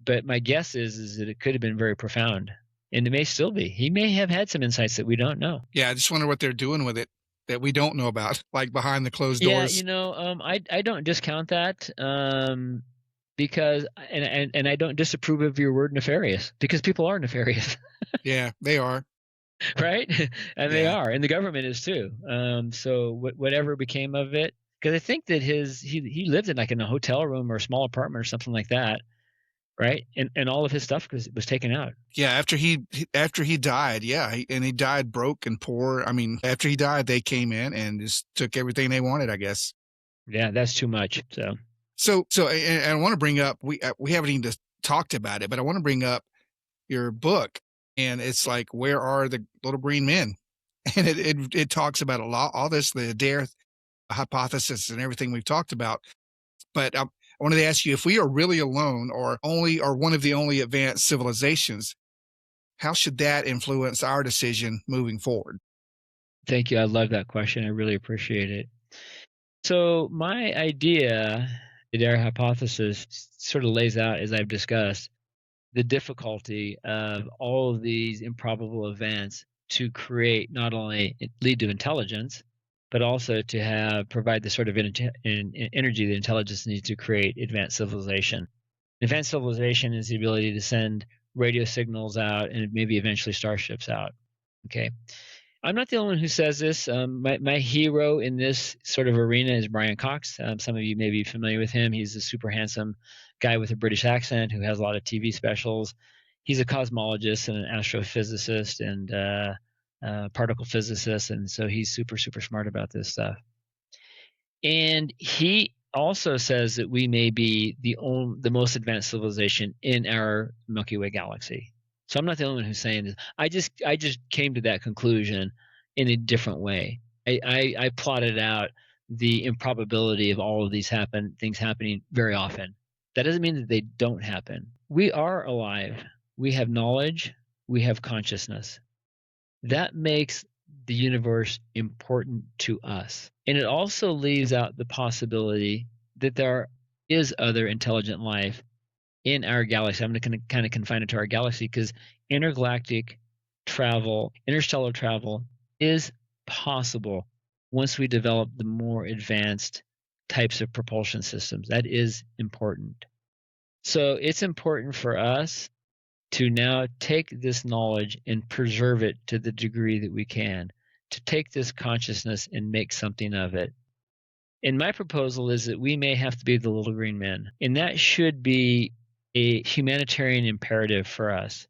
But my guess is that it could have been very profound. And it may still be. He may have had some insights that we don't know. Yeah, I just wonder what they're doing with it that we don't know about, like behind the closed Yeah, doors. I don't discount that, because and I don't disapprove of your word nefarious, because people are nefarious, Yeah, they are. right? And they Yeah. are, and the government is too. So whatever became of it, because I think that he lived in a hotel room or a small apartment or something like that, right? And all of his stuff was taken out. Yeah, after he died, yeah, and he died broke and poor. I mean, after he died, they came in and just took everything they wanted, I guess. Yeah, that's too much. So, and I want to bring up we haven't even just talked about it, but I want to bring up your book, and it's like, where are the little green men? And it talks about a lot, all this, the Adair hypothesis and everything we've talked about. But I wanted to ask you, if we are really alone, or one of the only advanced civilizations, how should that influence our decision moving forward? Thank you. I love that question. I really appreciate it. So my idea, the Adair hypothesis, sort of lays out, as I've discussed, the difficulty of all of these improbable events to create, not only lead to intelligence, but also to provide the sort of energy that intelligence needs to create advanced civilization. Advanced civilization is the ability to send radio signals out and maybe eventually starships out. Okay. I'm not the only one who says this. My hero in this sort of arena is Brian Cox. Some of you may be familiar with him. He's a super handsome guy with a British accent who has a lot of TV specials. He's a cosmologist and an astrophysicist and particle physicist, and so he's super, super smart about this stuff. And he also says that we may be the most advanced civilization in our Milky Way galaxy. So I'm not the only one who's saying this. I just came to that conclusion in a different way. I plotted out the improbability of all of these things happening very often. That doesn't mean that they don't happen. We are alive. We have knowledge. We have consciousness. That makes the universe important to us. And it also leaves out the possibility that there is other intelligent life in our galaxy. I'm going to kind of confine it to our galaxy because intergalactic travel, interstellar travel is possible once we develop the more advanced types of propulsion systems. That is important. So it's important for us to now take this knowledge and preserve it to the degree that we can, to take this consciousness and make something of it. And my proposal is that we may have to be the little green men. And that should be a humanitarian imperative for us,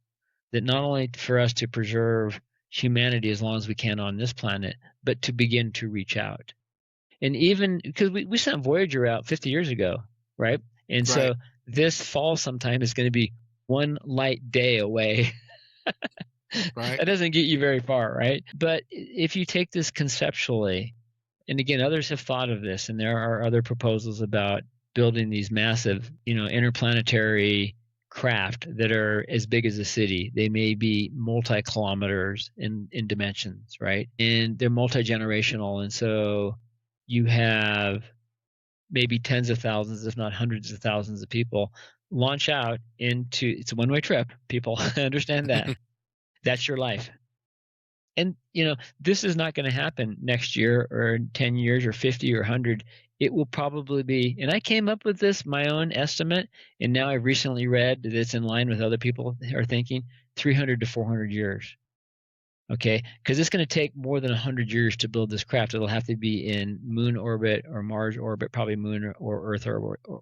that not only for us to preserve humanity as long as we can on this planet, but to begin to reach out. And even because we sent Voyager out 50 years ago, right? And Right. so this fall sometime is going to be one light day away. Right. That doesn't get you very far, right? But if you take this conceptually, and again, others have thought of this, and there are other proposals about building these massive, interplanetary craft that are as big as a city. They may be multi-kilometers in dimensions, right? And they're multi-generational. And so you have maybe tens of thousands, if not hundreds of thousands of people launch out into, it's a one-way trip, people. Understand that. That's your life. And, this is not going to happen next year or in 10 years or 50 or 100. It will probably be, and I came up with this, my own estimate, and now I've recently read that it's in line with other people are thinking 300 to 400 years. Okay, because it's going to take more than 100 years to build this craft. It'll have to be in moon orbit or Mars orbit, probably moon or Earth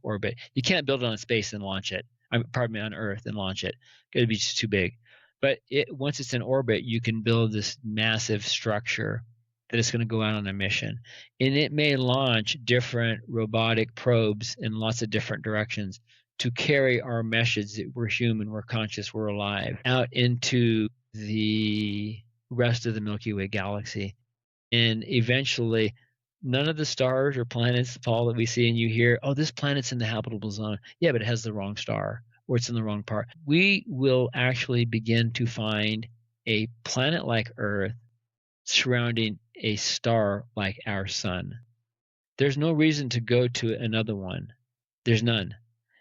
orbit. You can't build it on space and launch it. Pardon me, on Earth and launch it. It'd be just too big. But once it's in orbit, you can build this massive structure that is going to go out on a mission. And it may launch different robotic probes in lots of different directions to carry our message that we're human, we're conscious, we're alive out into the rest of the Milky Way galaxy. And eventually, none of the stars or planets, Paul, that we see and you hear, oh, this planet's in the habitable zone. Yeah, but it has the wrong star or it's in the wrong part. We will actually begin to find a planet like Earth surrounding a star like our sun. There's no reason to go to another one. There's none,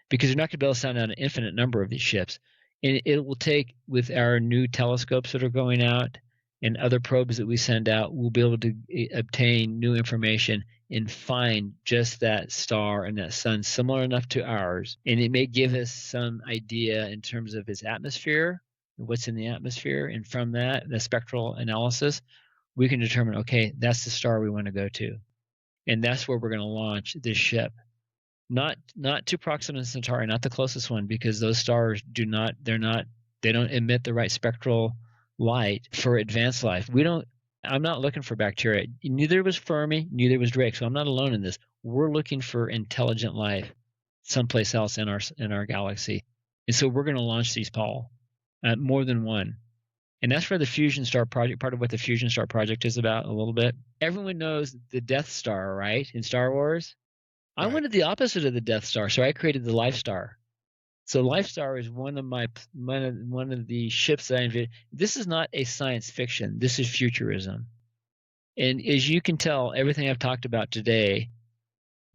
because you're not going to be able to sound out an infinite number of these ships. And it will take, with our new telescopes that are going out and other probes that we send out, we'll be able to obtain new information and find just that star and that sun similar enough to ours. And it may give us some idea in terms of its atmosphere, what's in the atmosphere. And from that, the spectral analysis, we can determine, okay, that's the star we want to go to. And that's where we're going to launch this ship. Not to Proxima Centauri, not the closest one, because those stars they don't emit the right spectral light for advanced life. I'm not looking for bacteria. Neither was Fermi, neither was Drake. So I'm not alone in this. We're looking for intelligent life someplace else in our galaxy. And so we're going to launch these, Paul, more than one. And that's where the Fusion Star Project, part of what the Fusion Star Project is about a little bit. Everyone knows the Death Star, right, in Star Wars? I Right. wanted the opposite of the Death Star, so I created the Life Star. So Life Star is one of the ships that I invented. This is not a science fiction. This is futurism. And as you can tell, everything I've talked about today,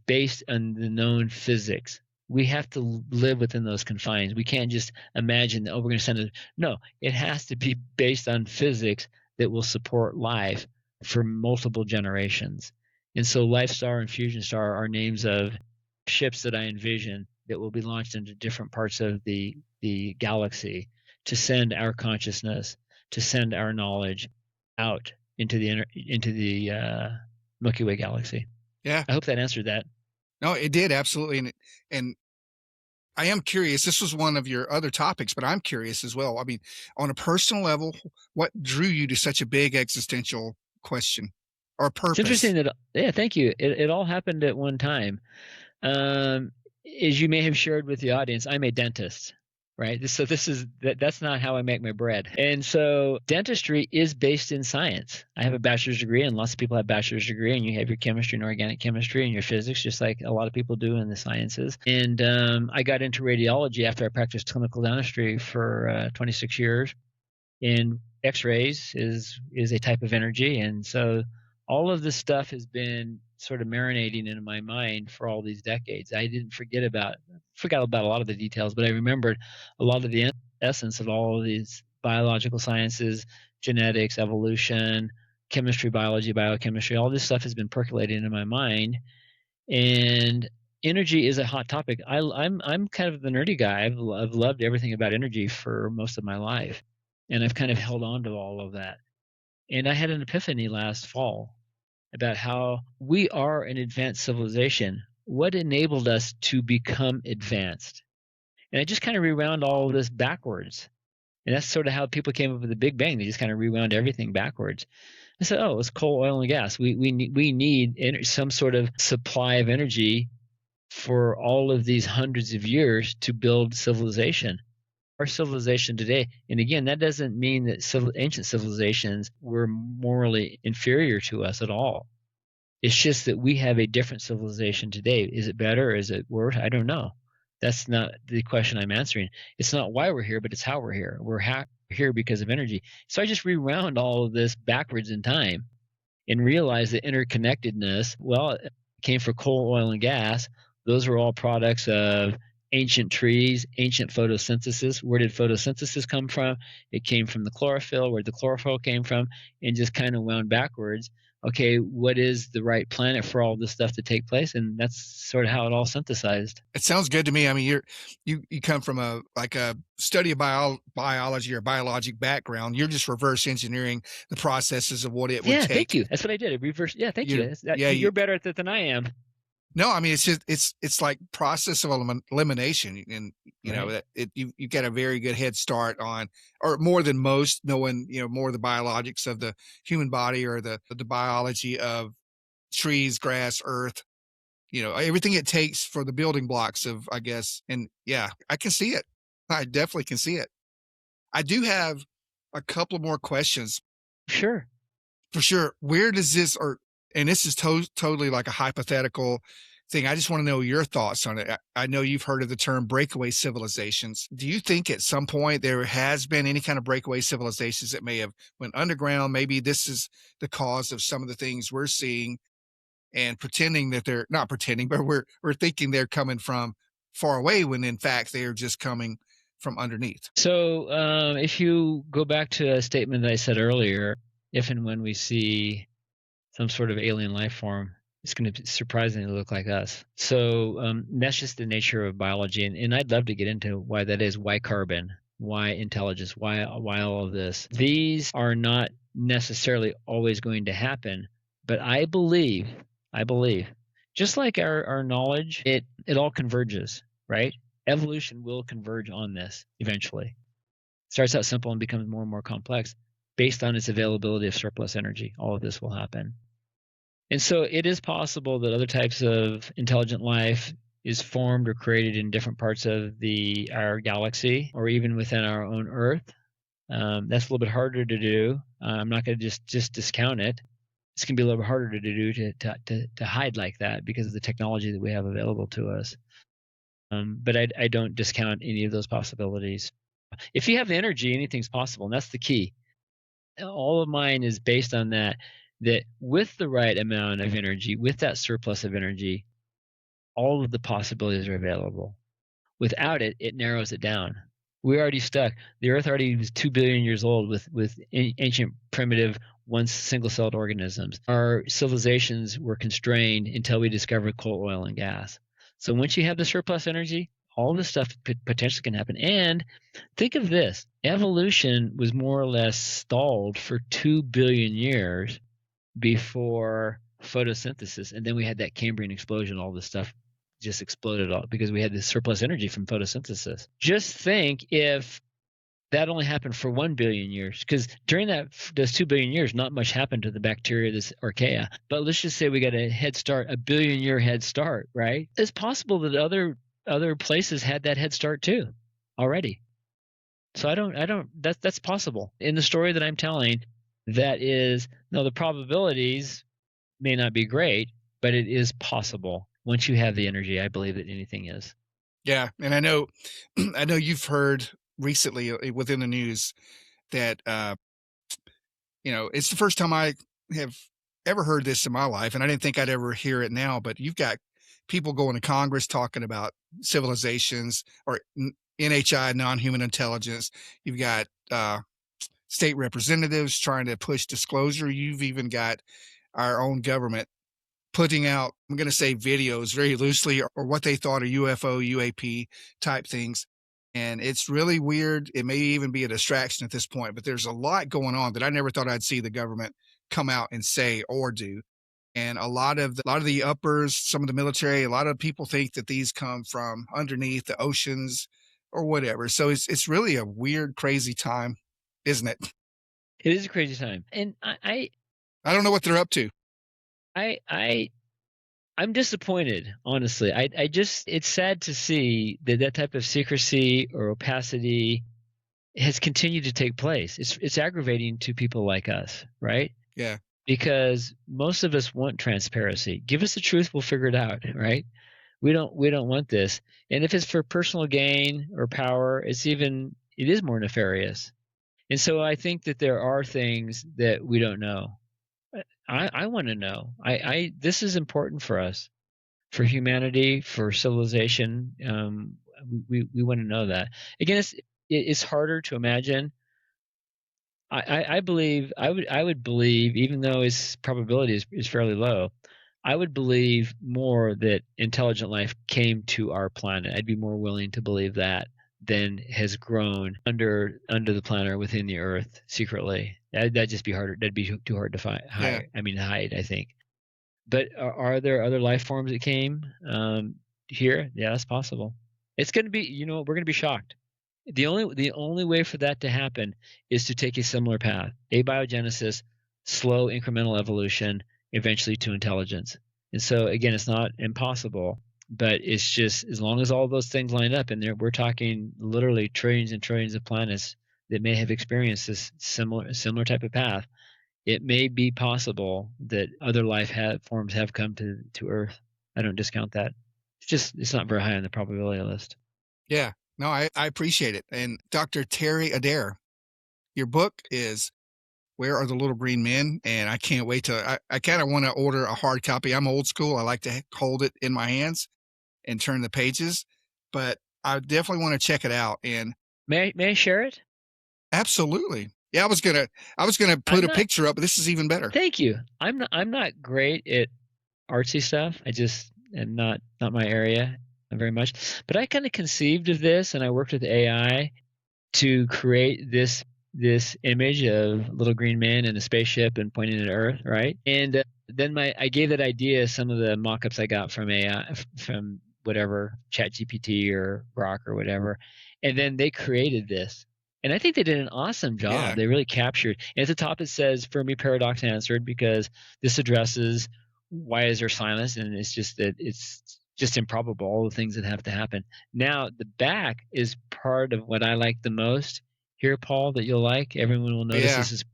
based on the known physics, we have to live within those confines. We can't just imagine that, oh, we're going to send it. No, it has to be based on physics that will support life for multiple generations. And so Life Star and Fusion Star are names of ships that I envision that will be launched into different parts of the galaxy to send our consciousness, to send our knowledge out into the Milky Way galaxy. Yeah. I hope that answered that. No, it did, absolutely. And I am curious. This was one of your other topics, but I'm curious as well. I mean, on a personal level, what drew you to such a big existential question or It's purpose? interesting that, yeah, thank you. It all happened at one time. As you may have shared with the audience, I'm a dentist, right? So that's not how I make my bread. And so dentistry is based in science. I have a bachelor's degree, and lots of people have bachelor's degree, and you have your chemistry and organic chemistry and your physics, just like a lot of people do in the sciences. And I got into radiology after I practiced clinical dentistry for 26 years. And X-rays is a type of energy, and so all of this stuff has been sort of marinating in my mind for all these decades. I didn't forgot about a lot of the details, but I remembered a lot of the essence of all of these biological sciences, genetics, evolution, chemistry, biology, biochemistry. All this stuff has been percolating in my mind, and energy is a hot topic. I'm kind of the nerdy guy. I've loved everything about energy for most of my life, and I've kind of held on to all of that. And I had an epiphany last fall about how we are an advanced civilization. What enabled us to become advanced? And I just kind of rewound all of this backwards. And that's sort of how people came up with the Big Bang. They just kind of rewound everything backwards. I said, oh, it's coal, oil, and gas. We need some sort of supply of energy for all of these hundreds of years to build civilization. Our civilization today, and again, that doesn't mean that ancient civilizations were morally inferior to us at all. It's just that we have a different civilization today. Is it better or is it worse? I don't know. That's not the question I'm answering. It's not why we're here, but it's how we're here. We're here because of energy. So I just rewound all of this backwards in time and realized that interconnectedness, well, it came from coal, oil, and gas. Those were all products of ancient trees, ancient photosynthesis. Where did photosynthesis come from? It came from the chlorophyll. Where did the chlorophyll came from? And just kind of wound backwards. Okay, what is the right planet for all this stuff to take place? And that's sort of how it all synthesized. It sounds good to me. I mean, you come from a study of biology or biologic background. You're just reverse engineering the processes of what it would Yeah, thank take. you. That's what I did. I reversed. Yeah, thank you. Yeah, You're better at that than I am. no, I mean, it's just it's like process of elimination, and you know Right. that you get a very good head start on, or more than most, knowing more of the biologics of the human body or the biology of trees, grass, earth. everything it takes for the building blocks of, I guess. And yeah, I can see it. I definitely can see it. I do have a couple more questions Sure. for sure. Where does this, or, and this is totally like a hypothetical thing. I just want to know your thoughts on it. I know you've heard of the term breakaway civilizations. Do you think at some point there has been any kind of breakaway civilizations that may have went underground? Maybe this is the cause of some of the things we're seeing, and pretending that they're not pretending, but we're thinking they're coming from far away when in fact they are just coming from underneath. So if you go back to a statement that I said earlier, if and when we see some sort of alien life form, it's going to surprisingly look like us. So that's just the nature of biology, and I'd love to get into why that is. Why carbon? Why intelligence? Why all of this? These are not necessarily always going to happen, but I believe, just like our knowledge, it all converges, right? Evolution will converge on this eventually. Starts out simple and becomes more and more complex based on its availability of surplus energy. All of this will happen. And so it is possible that other types of intelligent life is formed or created in different parts of our galaxy or even within our own Earth. That's a little bit harder to do. I'm not going to just discount it. It's going to be a little bit harder to do to hide like that because of the technology that we have available to us. But I don't discount any of those possibilities. If you have the energy, anything's possible, and that's the key. All of mine is based on that with the right amount of energy, with that surplus of energy, all of the possibilities are available. Without it, it narrows it down. We're already stuck. The Earth already was 2 billion years old with ancient, primitive, once single-celled organisms. Our civilizations were constrained until we discovered coal, oil, and gas. So once you have the surplus energy, all this stuff potentially can happen. And think of this. Evolution was more or less stalled for 2 billion years before photosynthesis, and then we had that Cambrian explosion. All this stuff just exploded all because we had this surplus energy from photosynthesis. Just think if that only happened for 1 billion years, because during those 2 billion years, not much happened to the bacteria, this archaea. But let's just say we got a head start, a billion-year head start, right? It's possible that other places had that head start too already. So I don't. That's possible. In the story that I'm telling, that is, no, the probabilities may not be great, but it is possible. Once you have the energy, I believe that anything is. Yeah, and I know, I know you've heard recently within the news that it's the first time I have ever heard this in my life, and I didn't think I'd ever hear it now. But you've got people going to Congress talking about civilizations or NHI, non-human intelligence. You've got state representatives trying to push disclosure. You've even got our own government putting out, I'm going to say videos very loosely, or what they thought are UFO, UAP type things. And it's really weird. It may even be a distraction at this point, but there's a lot going on that I never thought I'd see the government come out and say or do. And a lot of the uppers, some of the military, a lot of people think that these come from underneath the oceans or whatever. So it's really a weird, crazy time, isn't it? It is a crazy time, and I don't know what they're up to. I'm disappointed, honestly. I just, it's sad to see that type of secrecy or opacity has continued to take place. It's aggravating to people like us, right? Yeah. Because most of us want transparency. Give us the truth, we'll figure it out, right? We don't want this. And if it's for personal gain or power, it is more nefarious. And so I think that there are things that we don't know. I want to know. This is important for us, for humanity, for civilization. We want to know that. Again, it's harder to imagine. I believe I would believe, even though its probability is fairly low, I would believe more that intelligent life came to our planet. I'd be more willing to believe that than has grown under the planet or within the Earth secretly. That'd just be harder. That'd be too hard to find. Yeah. Hide. I think. But are there other life forms that came here? Yeah, that's possible. It's going to be. We're going to be shocked. The only way for that to happen is to take a similar path: abiogenesis, slow incremental evolution, eventually to intelligence. And so again, it's not impossible, but it's just as long as all those things line up, and there we're talking literally trillions and trillions of planets that may have experienced this similar type of path. It may be possible that other forms have come to Earth. I don't discount that. It's not very high on the probability list. Yeah. No, I appreciate it. And Dr. Terry Adair, your book is Where Are the Little Green Men? And I can't wait I kind of want to order a hard copy. I'm old school. I like to hold it in my hands and turn the pages, but I definitely want to check it out. And May I share it? absolutely. Yeah, I was gonna put I'm a not. picture up, but this is even better. Thank you. I'm not great at artsy stuff. I just am not my area very much. But I kind of conceived of this, and I worked with AI to create this image of little green man in a spaceship and pointing at Earth, right? And then I gave that idea some of the mock-ups I got from AI, from whatever ChatGPT or Grok or whatever, and then they created this. And I think they did an awesome job. Yeah. They really captured. And at the top it says Fermi Paradox answered, because this addresses why is there silence, and it's just that it's just improbable, all the things that have to happen. Now the back is part of what I like the most here, Paul, that you'll like. Everyone will notice Yeah. this is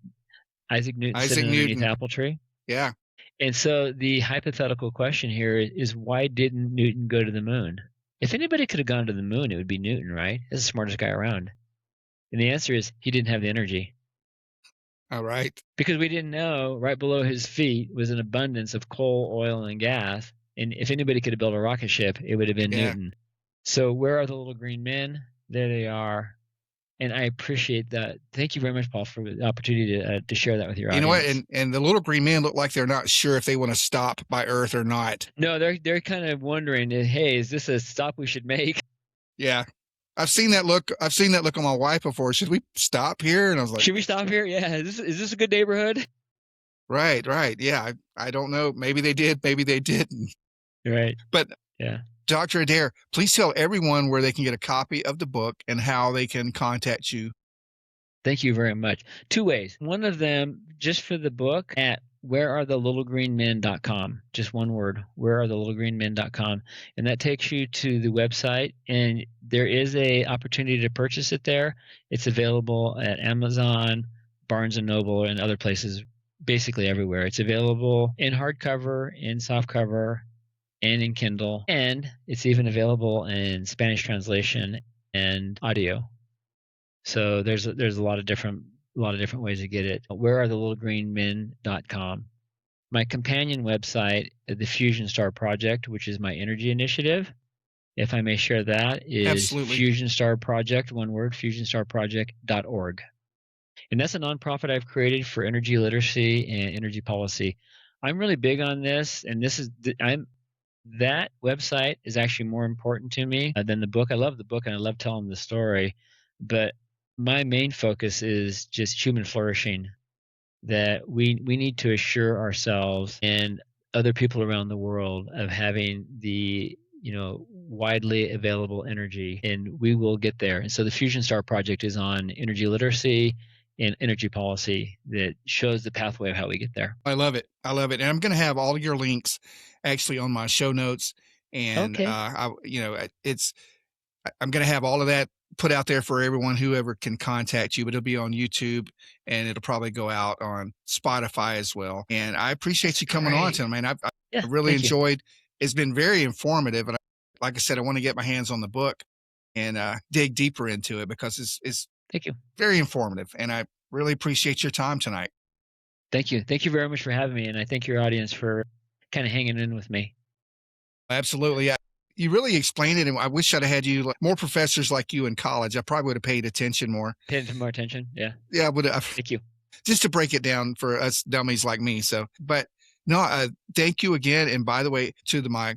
Isaac Newton Isaac sitting underneath Newton. the apple tree. Yeah. And so the hypothetical question here is why didn't Newton go to the moon? If anybody could have gone to the moon, it would be Newton, right? He's the smartest guy around. And the answer is he didn't have the energy. All right. Because we didn't know right below his feet was an abundance of coal, oil, and gas. And if anybody could have built a rocket ship, it would have been Yeah. Newton. So where are the little green men? There they are. And I appreciate that. Thank you very much, Paul, for the opportunity to share that with your You know what? audience. And the little green men look like they're not sure if they want to stop by Earth or not. No, they're kind of wondering, hey, is this a stop we should make? Yeah. I've seen that look. I've seen that look on my wife before. Should we stop here? And I was like, Should we stop here? Yeah. Is this a good neighborhood? right, right. Yeah. I don't know. Maybe they did. Maybe they didn't. Right. But Yeah. Dr. Adair, please tell everyone where they can get a copy of the book and how they can contact you. Thank you very much. Two ways. One of them, just for the book, at wherearethelittlegreenmen.com. Just one word, wherearethelittlegreenmen.com. And that takes you to the website, and there is a opportunity to purchase it there. It's available at Amazon, Barnes & Noble, and other places, basically everywhere. It's available in hardcover, in softcover, and in Kindle. And it's even available in Spanish translation and audio. So there's a lot of different ways to get it. Wherearethelittlegreenmen.com. My companion website, the Fusion Star Project, which is my energy initiative, if I may share that, is Absolutely. Fusion Star Project, one word, fusionstarproject.org. And that's a nonprofit I've created for energy literacy and energy policy. I'm really big on this, and that website is actually more important to me than the book. I love the book and I love telling the story, but my main focus is just human flourishing, that we need to assure ourselves and other people around the world of having the widely available energy, and we will get there. And so the Fusion Star Project is on energy literacy and energy policy that shows the pathway of how we get there. I love it. I love it. And I'm going to have all of your links actually on my show notes. And, Okay. I'm going to have all of that put out there for everyone, whoever can contact you, but it'll be on YouTube and it'll probably go out on Spotify as well. And I appreciate you coming on Great. to me. And I Yeah. really Thank you. enjoyed, it's been very informative. And like I said, I want to get my hands on the book and dig deeper into it because it's Thank you. very informative. And I really appreciate your time tonight. Thank you. Thank you very much for having me. And I thank your audience for kind of hanging in with me. Absolutely. Yeah. You really explained it. And I wish I'd have had you more professors like you in college. I probably would have paid attention more. Paid some more attention. Yeah. Yeah. I would have. Thank you. Just to break it down for us dummies like me. So, but no, thank you again. And by the way, to my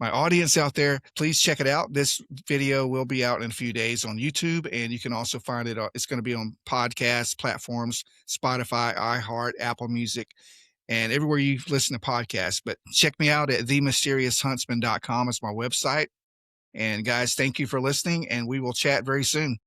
audience out there, please check it out. This video will be out in a few days on YouTube, and you can also find it. It's going to be on podcast platforms, Spotify, iHeart, Apple Music, and everywhere you listen to podcasts. But check me out at themysteriousHuntsman.com. It's my website. And guys, thank you for listening, and we will chat very soon.